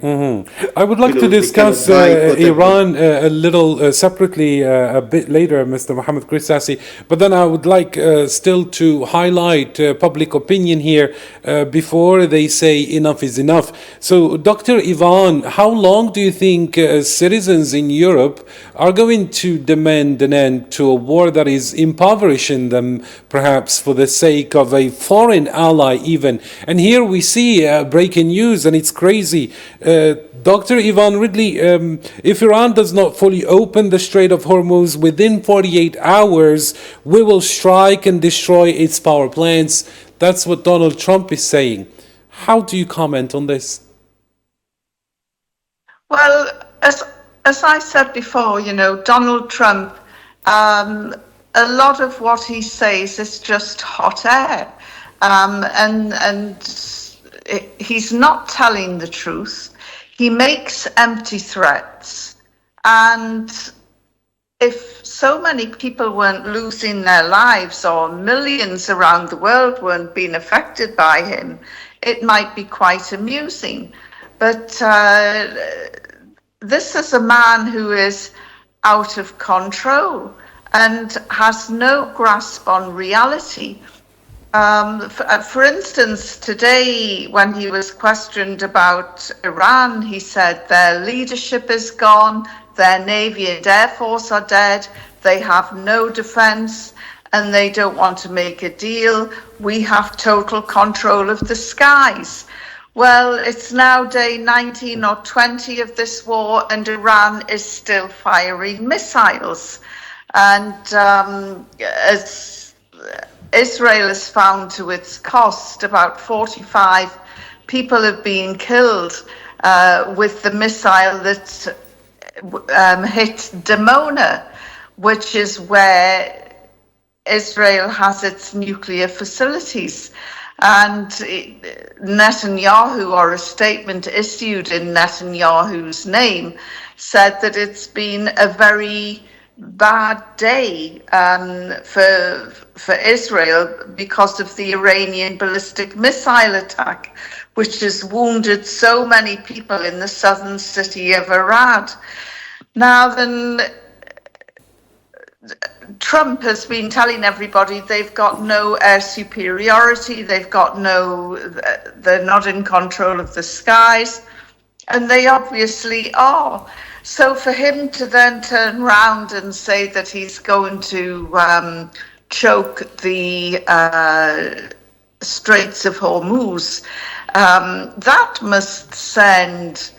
I would like to discuss Iran a little separately a bit later, Mr. Mohammed Kristasi, but then I would like still to highlight public opinion here before they say enough is enough. So, Dr. Ivan, how long do you think citizens in Europe are going to demand an end to a war that is impoverishing them, perhaps for the sake of a foreign ally even? And here we see breaking news, and it's crazy. Dr. Ivan Ridley, if Iran does not fully open the Strait of Hormuz within 48 hours, we will strike and destroy its power plants. That's what Donald Trump is saying. How do you comment on this? Well, as I said before, you know, Donald Trump, a lot of what he says is just hot air. And he's not telling the truth. He makes empty threats. And if so many people weren't losing their lives, or millions around the world weren't being affected by him, it might be quite amusing. But this is a man who is out of control and has no grasp on reality. For instance, today when he was questioned about Iran, he said their leadership is gone, their Navy and Air Force are dead, they have no defense, and they don't want to make a deal. We have total control of the skies. Well, it's now day 19 or 20 of this war, and Iran is still firing missiles. And as Israel has found to its cost, about 45 people have been killed with the missile that hit Dimona, which is where Israel has its nuclear facilities. And Netanyahu, or a statement issued in Netanyahu's name, said that it's been a very bad day for Israel because of the Iranian ballistic missile attack, which has wounded so many people in the southern city of Arad. Now then, Trump has been telling everybody they've got no air superiority, they're not in control of the skies, and they obviously are. So for him to then turn around and say that he's going to choke the Straits of Hormuz, that must send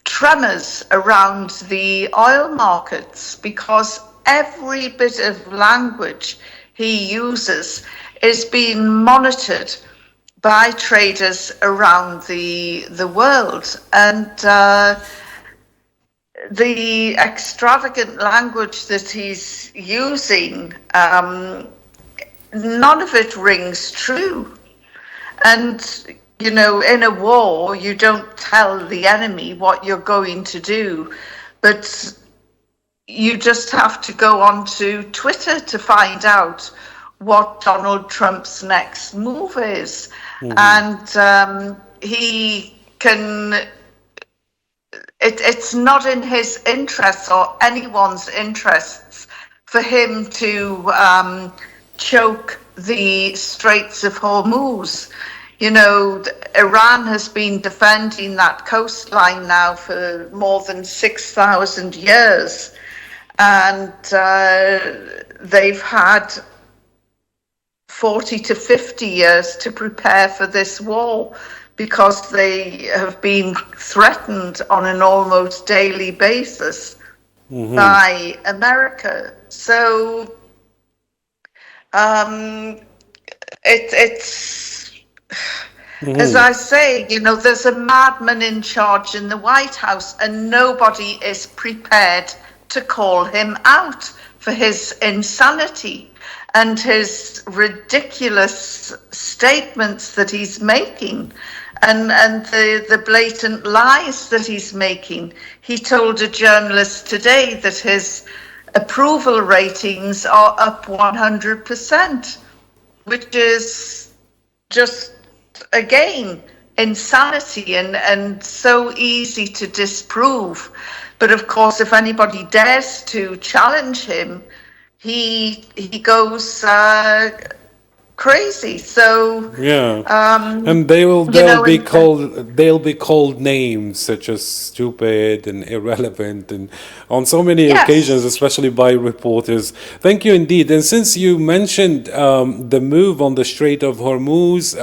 tremors around the oil markets, because every bit of language he uses is being monitored by traders around the world. And the extravagant language that he's using, none of it rings true. And you know, in a war, you don't tell the enemy what you're going to do, but you just have to go onto Twitter to find out what Donald Trump's next move is. And he can, it's not in his interests or anyone's interests for him to choke the Straits of Hormuz. You know, Iran has been defending that coastline now for more than 6,000 years. And they've had 40 to 50 years to prepare for this war, because they have been threatened on an almost daily basis by America. So it's as I say, you know, there's a madman in charge in the White House, and nobody is prepared to call him out for his insanity and his ridiculous statements that he's making, and the blatant lies that he's making. He told a journalist today that his approval ratings are up 100%, which is just, again, insanity and so easy to disprove. But of course, if anybody dares to challenge him, he goes crazy. So and they'll be called names such as stupid and irrelevant, and on so many occasions, especially by reporters. Thank you indeed. And since you mentioned the move on the Strait of Hormuz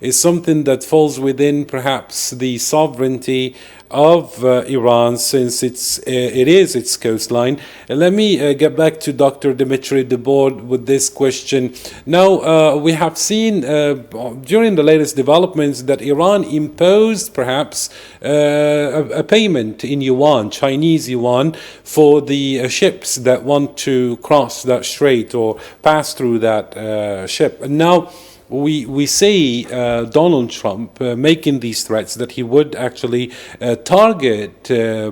is something that falls within perhaps the sovereignty of Iran, since it is its coastline. Let me get back to Dr. Dimitri Debour with this question. Now, we have seen during the latest developments that Iran imposed perhaps a payment in yuan, Chinese yuan, for the ships that want to cross that strait or pass through that ship. And now, we see Donald Trump making these threats that he would actually target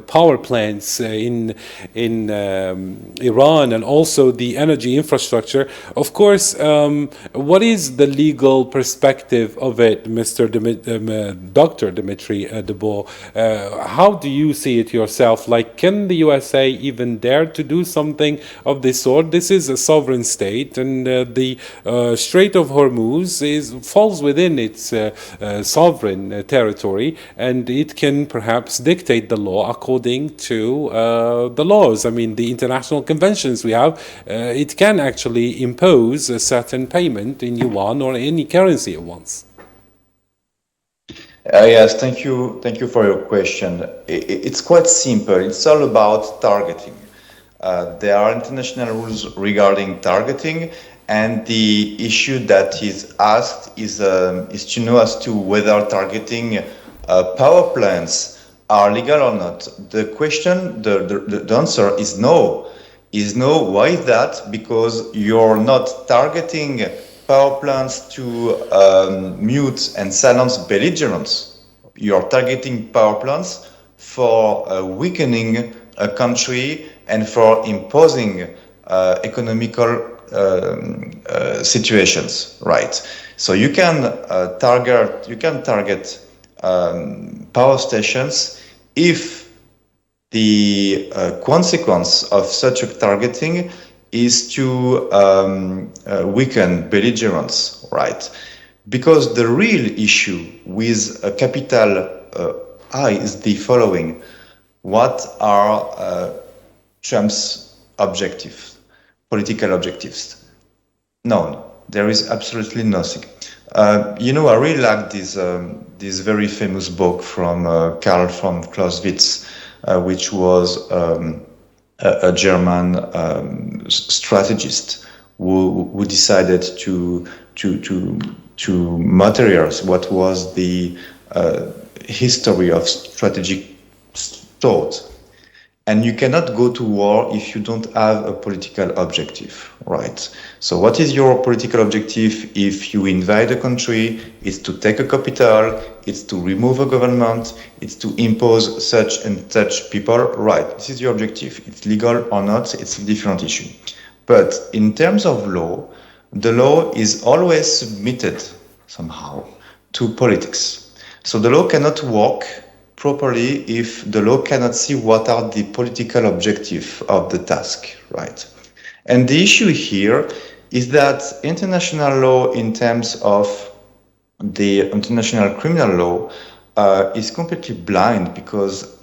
power plants in Iran and also the energy infrastructure. Of course, what is the legal perspective of it, Dr. Dimitri Debour? How do you see it yourself? Like, can the USA even dare to do something of this sort? This is a sovereign state, and the Strait of Hormuz falls within its sovereign territory, and it can perhaps dictate the law according to the laws. I mean, the international conventions we have, it can actually impose a certain payment in yuan or any currency it wants. Yes, thank you for your question. It's quite simple. It's all about targeting. There are international rules regarding targeting, and the issue that is asked is to know as to whether targeting power plants are legal or not. The question, the answer is no. Why is that? Because you're not targeting power plants to mute and silence belligerents. You're targeting power plants for weakening a country and for imposing economical situations, right? So you can target power stations if the consequence of such a targeting is to weaken belligerence, right? Because the real issue with a capital I is the following. What are Trump's objectives, political objectives? None. There is absolutely nothing. I really like this very famous book from Karl von Clausewitz, which was a German strategist who decided to materialize what was the history of strategic thought. And you cannot go to war if you don't have a political objective, right? So what is your political objective if you invade a country? It's to take a capital, it's to remove a government, it's to impose such and such people, right? This is your objective. It's legal or not, it's a different issue. But in terms of law, the law is always submitted somehow to politics. So the law cannot work properly if the law cannot see what are the political objectives of the task, right? And the issue here is that international law in terms of the international criminal law is completely blind because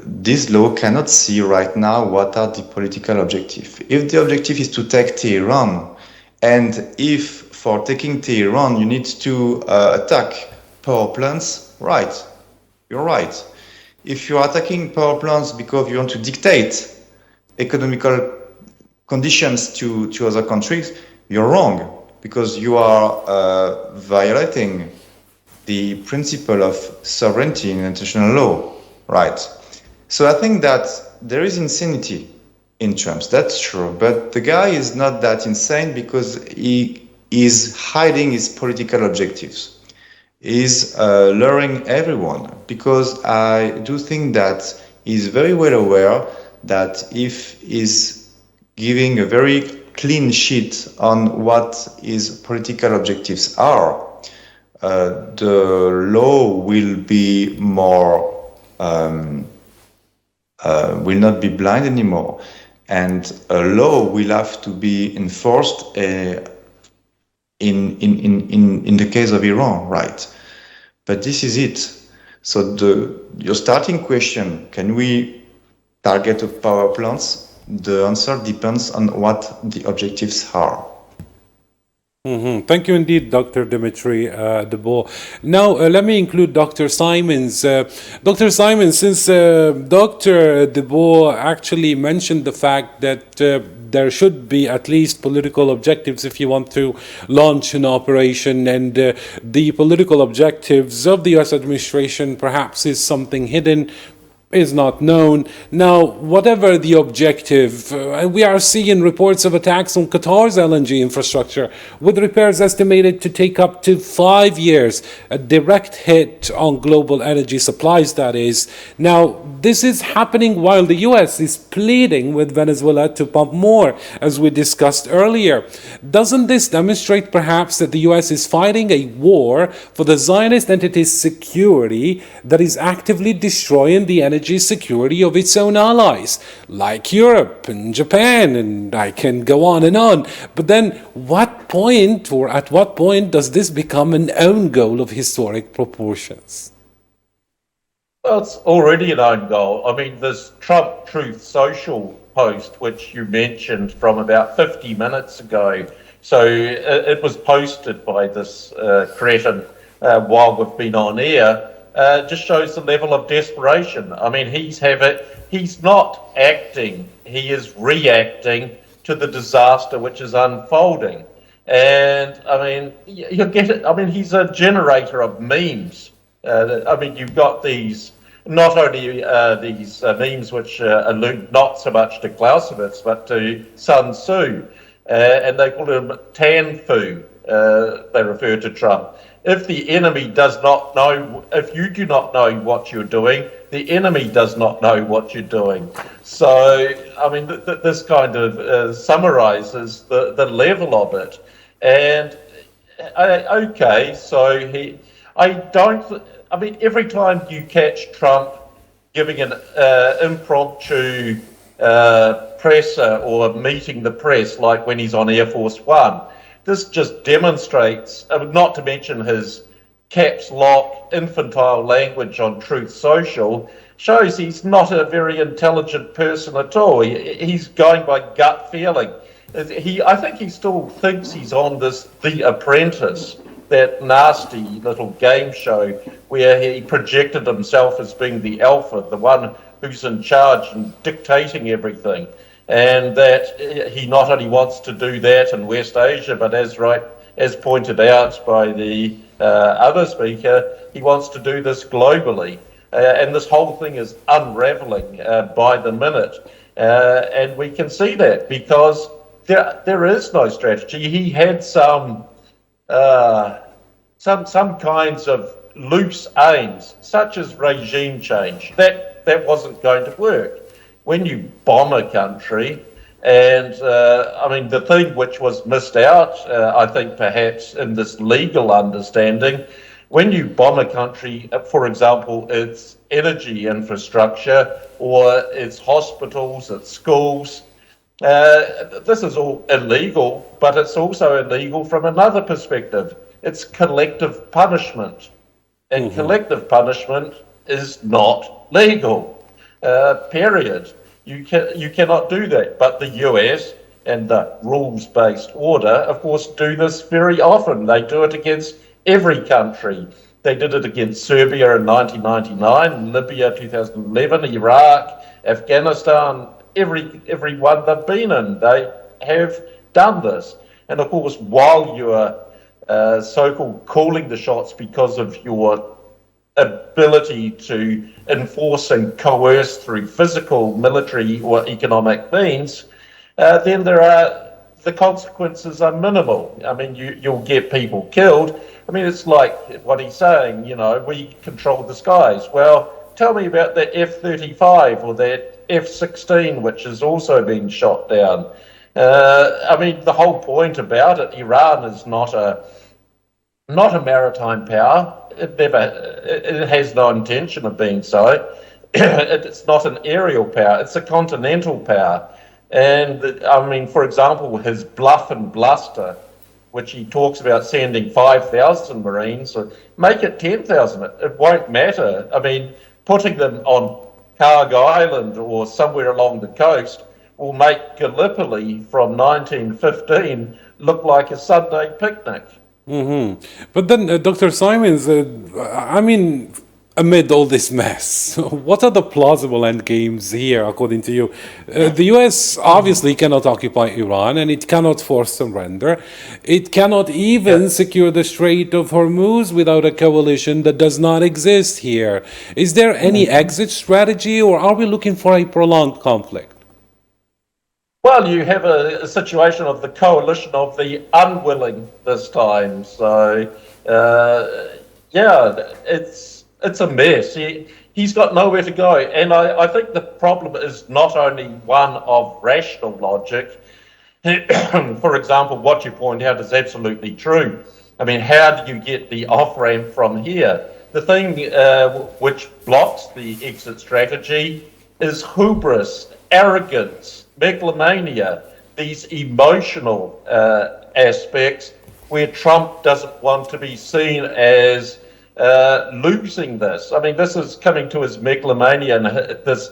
this law cannot see right now what are the political objectives. If the objective is to take Tehran, and if for taking Tehran you need to attack power plants, right? You're right. If you're attacking power plants because you want to dictate economical conditions to other countries, you're wrong because you are violating the principle of sovereignty in international law, right? So I think that there is insanity in Trump, that's true, but the guy is not that insane because he is hiding his political objectives. Is luring everyone, because I do think that he's very well aware that if he's giving a very clean sheet on what his political objectives are, the law will be more will not be blind anymore, and a law will have to be enforced in the case of Iran, right? But this is it. So your starting question, can we target power plants? The answer depends on what the objectives are. Mm-hmm. Thank you indeed, Dr. Dimitri Debout. Now, let me include Dr. Simons. Dr. Simons, since Dr. Debout actually mentioned the fact that there should be at least political objectives if you want to launch an operation, and the political objectives of the US administration perhaps is something hidden, is not known. Now, whatever the objective, we are seeing reports of attacks on Qatar's LNG infrastructure, with repairs estimated to take up to 5 years, a direct hit on global energy supplies, that is. Now, this is happening while the US is pleading with Venezuela to pump more, as we discussed earlier. Doesn't this demonstrate perhaps that the US is fighting a war for the Zionist entity's security that is actively destroying the energy security of its own allies, like Europe and Japan, and I can go on and on. But then what point, or at what point, does this become an own goal of historic proportions? Well, it's already an own goal. I mean, this Trump Truth Social post, which you mentioned from about 50 minutes ago, so it was posted by this cretin while we've been on air, just shows the level of desperation. I mean, he's not acting, he is reacting to the disaster which is unfolding. And I mean, you get it. I mean, he's a generator of memes. I mean, you've got these, not only these memes which allude not so much to Clausewitz, but to Sun Tzu, and they call him Tan Fu, they refer to Trump. If the enemy does not know, if you do not know what you're doing, the enemy does not know what you're doing. So, I mean, this kind of summarizes the level of it. And, okay, so I mean, every time you catch Trump giving an impromptu presser or meeting the press like when he's on Air Force One. This just demonstrates, not to mention his caps lock infantile language on Truth Social, shows he's not a very intelligent person at all. He's going by gut feeling. I think he still thinks he's on The Apprentice, that nasty little game show where he projected himself as being the alpha, the one who's in charge and dictating everything. And that he not only wants to do that in West Asia, but as pointed out by the other speaker, he wants to do this globally. And this whole thing is unraveling by the minute. And we can see that because there is no strategy. He had some kinds of loose aims, such as regime change. That wasn't going to work. When you bomb a country, and the thing which was missed out, I think perhaps in this legal understanding, when you bomb a country, for example, its energy infrastructure or its hospitals, its schools, this is all illegal, but it's also illegal from another perspective. It's collective punishment, and collective punishment is not legal. Period. You cannot do that. But the US and the rules-based order, of course, do this very often. They do it against every country. They did it against Serbia in 1999, Libya 2011, Iraq, Afghanistan, every one they've been in. They have done this. And of course, while you are so-called calling the shots because of your ability to enforce and coerce through physical, military or economic means, then the consequences are minimal. I mean, you'll get people killed. I mean, it's like what he's saying, we control the skies. Well, tell me about that F-35 or that F-16, which has also been shot down. The whole point about it, Iran is not a maritime power. It has no intention of being so. It's not an aerial power. It's a continental power. And for example, his bluff and bluster, which he talks about sending 5,000 Marines, or make it 10,000. It won't matter. I mean, putting them on Cargo Island or somewhere along the coast will make Gallipoli from 1915 look like a Sunday picnic. But then, Dr. Simons, amid all this mess, what are the plausible end games here, according to you? The US obviously cannot occupy Iran, and it cannot force surrender. It cannot even secure the Strait of Hormuz without a coalition that does not exist here. Is there any exit strategy, or are we looking for a prolonged conflict? Well, you have a situation of the coalition of the unwilling this time. So, it's a mess. He's got nowhere to go. And I think the problem is not only one of rational logic. For example, what you point out is absolutely true. I mean, how do you get the off-ramp from here? The thing which blocks the exit strategy is hubris, arrogance, megalomania, these emotional aspects where Trump doesn't want to be seen as losing this. I mean, this is coming to his megalomania and this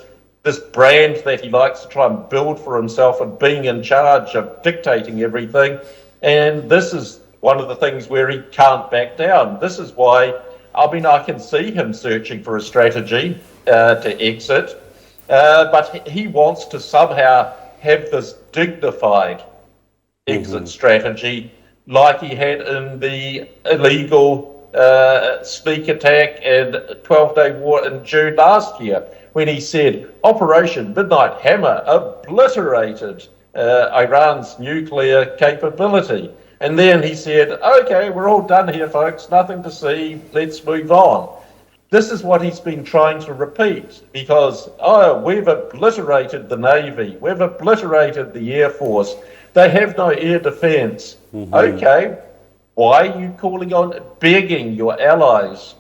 brand that he likes to try and build for himself of being in charge of dictating everything. And this is one of the things where he can't back down. This is why, I can see him searching for a strategy to exit. But he wants to somehow have this dignified exit strategy like he had in the illegal sneak attack and 12-day war in June last year, when he said Operation Midnight Hammer obliterated Iran's nuclear capability. And then he said, okay, we're all done here, folks, nothing to see, let's move on. This is what he's been trying to repeat because, we've obliterated the Navy, we've obliterated the Air Force, they have no air defense. Okay, why are you begging your allies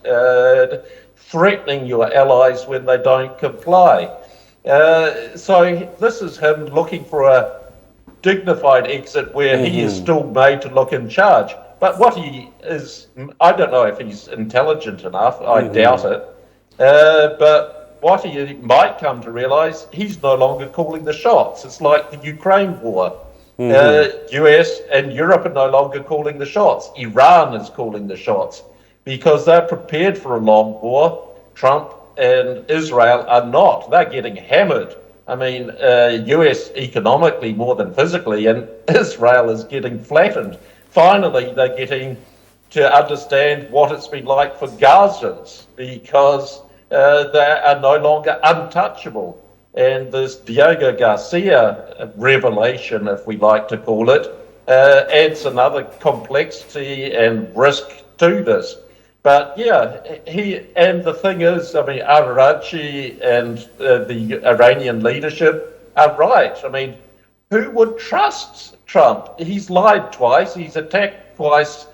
threatening your allies when they don't comply. So this is him looking for a dignified exit where he is still made to look in charge. But what he is, I don't know if he's intelligent enough, I doubt it, but what he might come to realise, he's no longer calling the shots. It's like the Ukraine war. US and Europe are no longer calling the shots. Iran is calling the shots because they're prepared for a long war. Trump and Israel are not. They're getting hammered. I mean, US economically more than physically, and Israel is getting flattened. Finally, they're getting to understand what it's been like for Gazans because they are no longer untouchable. And this Diego Garcia revelation, if we like to call it, adds another complexity and risk to this. But yeah, the thing is, I mean, Arachi and the Iranian leadership are right. I mean, who would trust Trump? He's lied twice, he's attacked twice,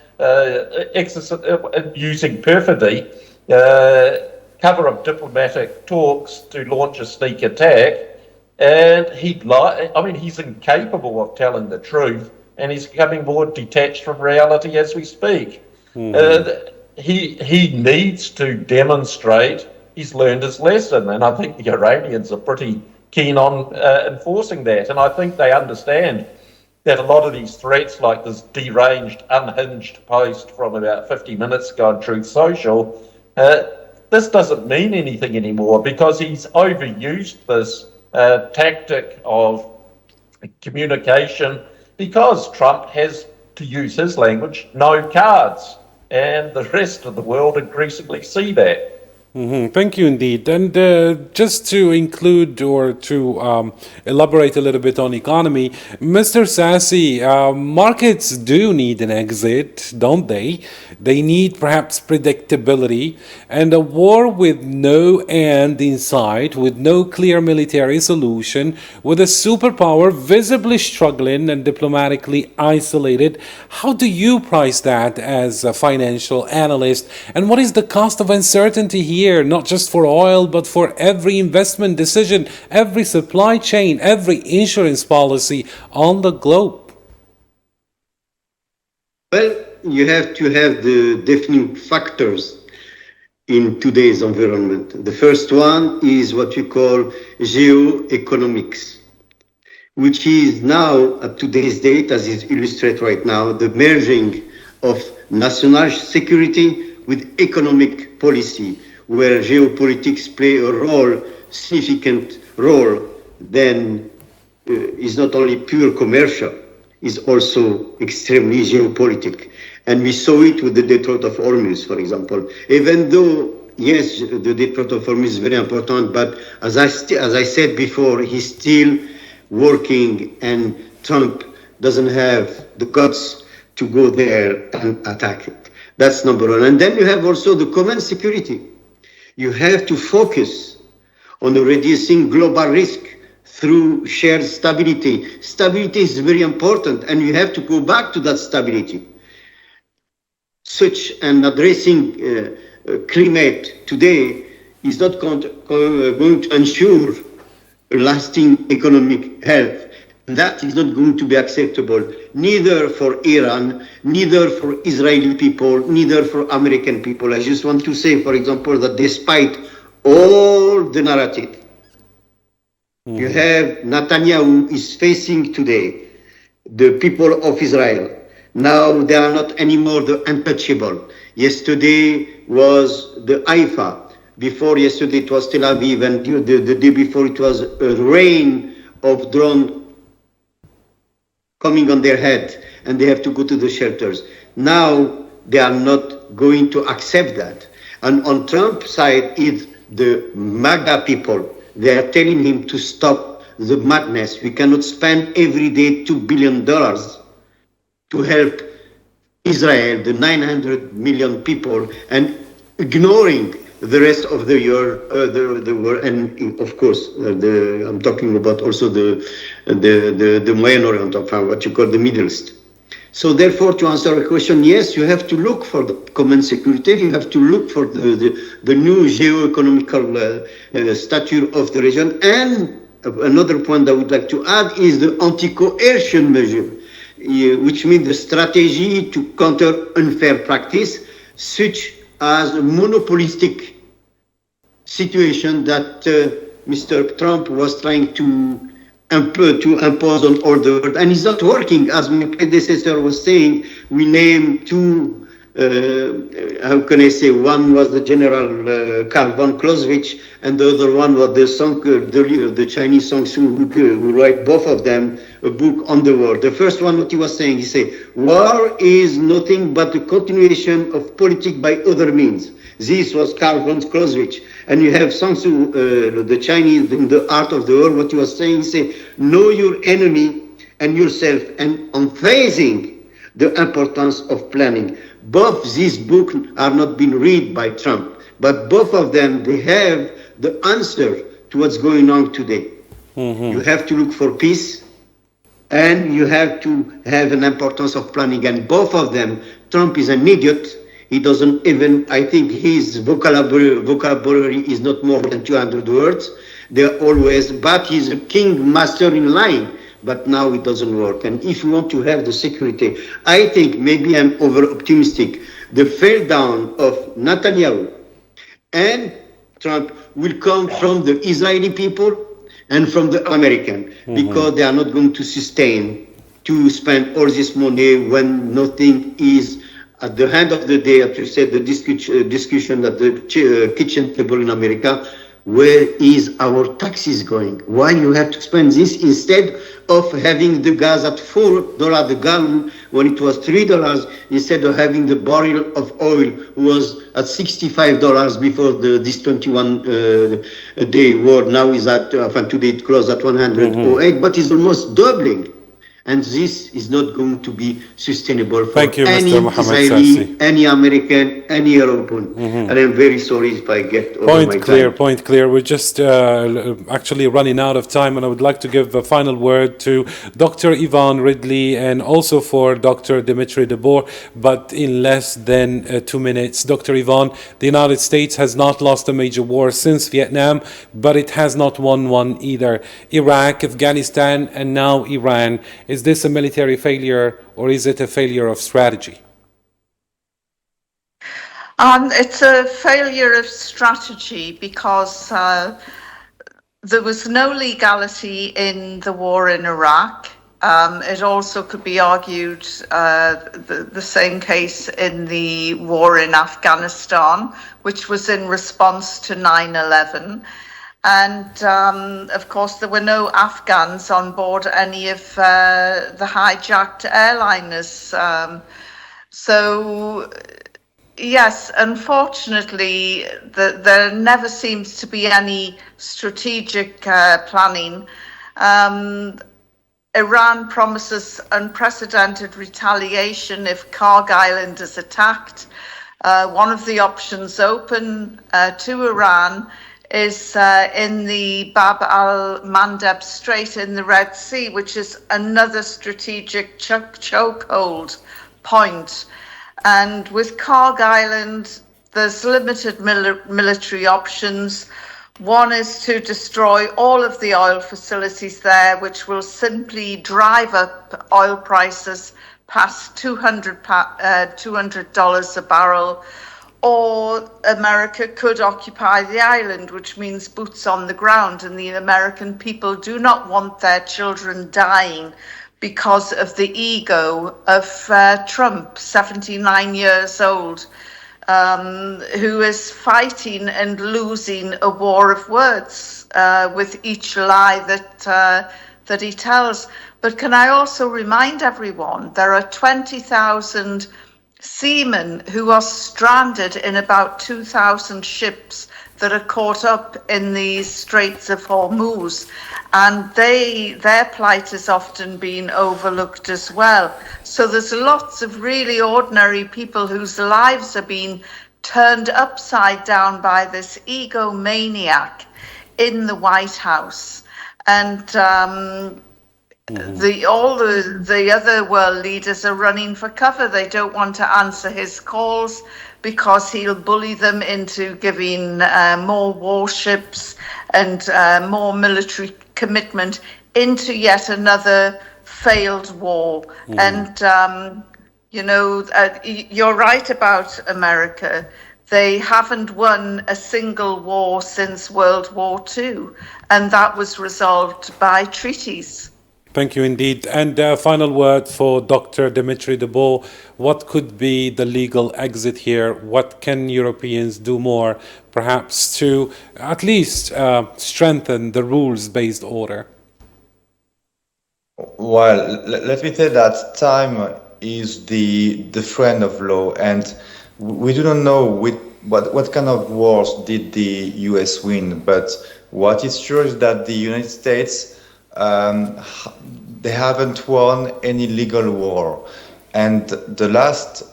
using perfidy, cover of diplomatic talks to launch a sneak attack, and he's incapable of telling the truth, and he's becoming more detached from reality as we speak. He needs to demonstrate he's learned his lesson, and I think the Iranians are pretty keen on enforcing that, and I think they understand that a lot of these threats, like this deranged, unhinged post from about 50 minutes ago on Truth Social, this doesn't mean anything anymore because he's overused this tactic of communication because Trump has, to use his language, no cards. And the rest of the world increasingly see that. Thank you indeed. And just to include or to elaborate a little bit on economy, Mr. Sassy, markets do need an exit, don't they? They need perhaps predictability, and a war with no end in sight, with no clear military solution, with a superpower visibly struggling and diplomatically isolated. How do you price that as a financial analyst? And what is the cost of uncertainty here? Not just for oil, but for every investment decision, every supply chain, every insurance policy on the globe? Well, you have to have the defining factors in today's environment. The first one is what we call geoeconomics, which is now, at today's date, as is illustrated right now, the merging of national security with economic policy, where geopolitics play a significant role, then is not only pure commercial, is also extremely geopolitical. And we saw it with the Detroit of Hormuz, for example. Even though, yes, the Detroit of Hormuz is very important, but as I said before, he's still working, and Trump doesn't have the guts to go there and attack it. That's number one. And then you have also the common security. You have to focus on reducing global risk through shared stability. Stability is very important, and you have to go back to that stability. Such and addressing climate today is not going to ensure lasting economic health. That is not going to be acceptable, neither for Iran, neither for Israeli people, neither for American people. I just want to say, for example, that despite all the narrative, you have Netanyahu is facing today the people of Israel. Now they are not anymore the untouchable. Yesterday was the Haifa. Before yesterday it was Tel Aviv, and the day before it was a rain of drone coming on their head, and they have to go to the shelters. Now they are not going to accept that. And on Trump's side is the MAGA people. They are telling him to stop the madness. We cannot spend every day $2 billion to help Israel, the 900 million people, and ignoring the rest of the year, the world, and of course, I'm talking about also the Mayan Orient, of what you call the Middle East. So therefore, to answer a question, yes, you have to look for the common security, you have to look for the new geo-economical stature of the region. And another point I would like to add is the anti-coercion measure, which means the strategy to counter unfair practice, such as a monopolistic situation that Mr. Trump was trying to impose on all the world, and it's not working. As my predecessor was saying, we named two, how can I say, one was the General Karl von Clausewitz, and the other one was the Chinese Song Soo, who write both of them a book on the war. The first one, what he was saying, he said, war is nothing but the continuation of politics by other means. This was Karl von Clausewitz. And you have Sun Tzu, the Chinese, in the art of the war, what he was saying, say, know your enemy and yourself, and emphasizing the importance of planning. Both these books are not being read by Trump, but both of them, they have the answer to what's going on today. You have to look for peace, and you have to have an importance of planning. And both of them, Trump is an idiot. He doesn't even, I think his vocabulary is not more than 200 words. They're always, but he's a king master in lying. But now it doesn't work. And if we want to have the security, I think maybe I'm over optimistic. The fall down of Netanyahu and Trump will come from the Israeli people and from the American, because they are not going to sustain to spend all this money when nothing is at the end of the day. As you said, the discussion at the kitchen table in America, where is our taxes going? Why you have to spend this instead of having the gas at $4 the gallon when it was $3, instead of having the barrel of oil was at $65 before this 21-day war. Now is at, today it closed at 108, but it's almost doubling. And this is not going to be sustainable for any Israeli, any American, any European. And I'm very sorry if I get over my time. Point clear. We're just actually running out of time, and I would like to give a final word to Dr. Yvonne Ridley and also for Dr. Dimitri Deboer, but in less than 2 minutes. Dr. Yvonne, the United States has not lost a major war since Vietnam, but it has not won one either. Iraq, Afghanistan, and now Iran. Is this a military failure, or is it a failure of strategy? It's a failure of strategy because there was no legality in the war in Iraq. It also could be argued the same case in the war in Afghanistan, which was in response to 9/11. And of course, there were no Afghans on board any of the hijacked airliners. So, yes, unfortunately, there never seems to be any strategic planning. Iran promises unprecedented retaliation if Kharg Island is attacked. One of the options open to Iran is in the Bab al-Mandeb Strait in the Red Sea, which is another strategic chokehold point. And with Kharg Island, there's limited military options. One is to destroy all of the oil facilities there, which will simply drive up oil prices past $200 a barrel. Or America could occupy the island, which means boots on the ground, and the American people do not want their children dying because of the ego of Trump, 79 years old, who is fighting and losing a war of words with each lie that he tells. But can I also remind everyone, there are 20,000 seamen who are stranded in about 2,000 ships that are caught up in the Straits of Hormuz, and their plight is often being overlooked as well. So there's lots of really ordinary people whose lives are being turned upside down by this egomaniac in the White House. And all the other world leaders are running for cover. They don't want to answer his calls because he'll bully them into giving more warships and more military commitment into yet another failed war. And, you're right about America. They haven't won a single war since World War II, and that was resolved by treaties. Thank you indeed. And final word for Dr. Dimitri Debow. What could be the legal exit here? What can Europeans do more, perhaps, to at least strengthen the rules-based order? Well, let me tell that time is the friend of law, and we do not know what kind of wars did the US win, but what is sure is that the United States, they haven't won any legal war. And the last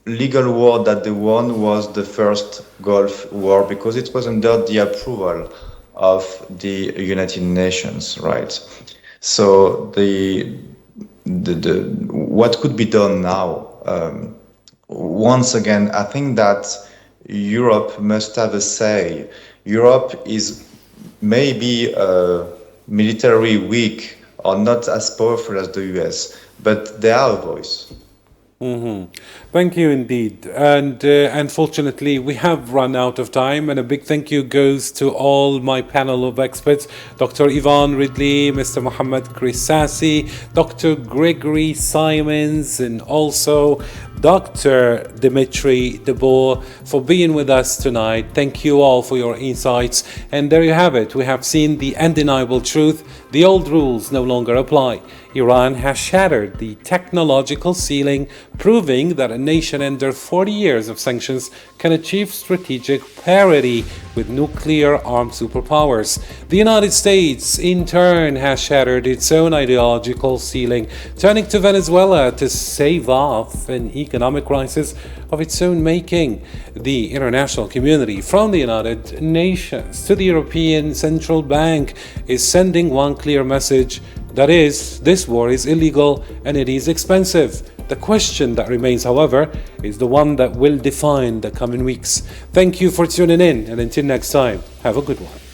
legal war that they won was the first Gulf War, because it was under the approval of the United Nations, right? So what could be done now? Once again, I think that Europe must have a say. Europe is maybe military weak or not as powerful as the US, but they are a voice. Thank you indeed. And unfortunately, we have run out of time. And a big thank you goes to all my panel of experts, Dr. Yvonne Ridley, Mr. Mohammed Grisassi, Dr. Gregory Simons, and also Dr. Dimitri Debow for being with us tonight. Thank you all for your insights. And there you have it. We have seen the undeniable truth. The old rules no longer apply. Iran has shattered the technological ceiling, proving that a nation under 40 years of sanctions can achieve strategic parity with nuclear armed superpowers. The United States, in turn, has shattered its own ideological ceiling, turning to Venezuela to stave off an economic crisis of its own making. The international community, from the United Nations to the European Central Bank, is sending one clear message. That is, this war is illegal and it is expensive. The question that remains, however, is the one that will define the coming weeks. Thank you for tuning in, and until next time, have a good one.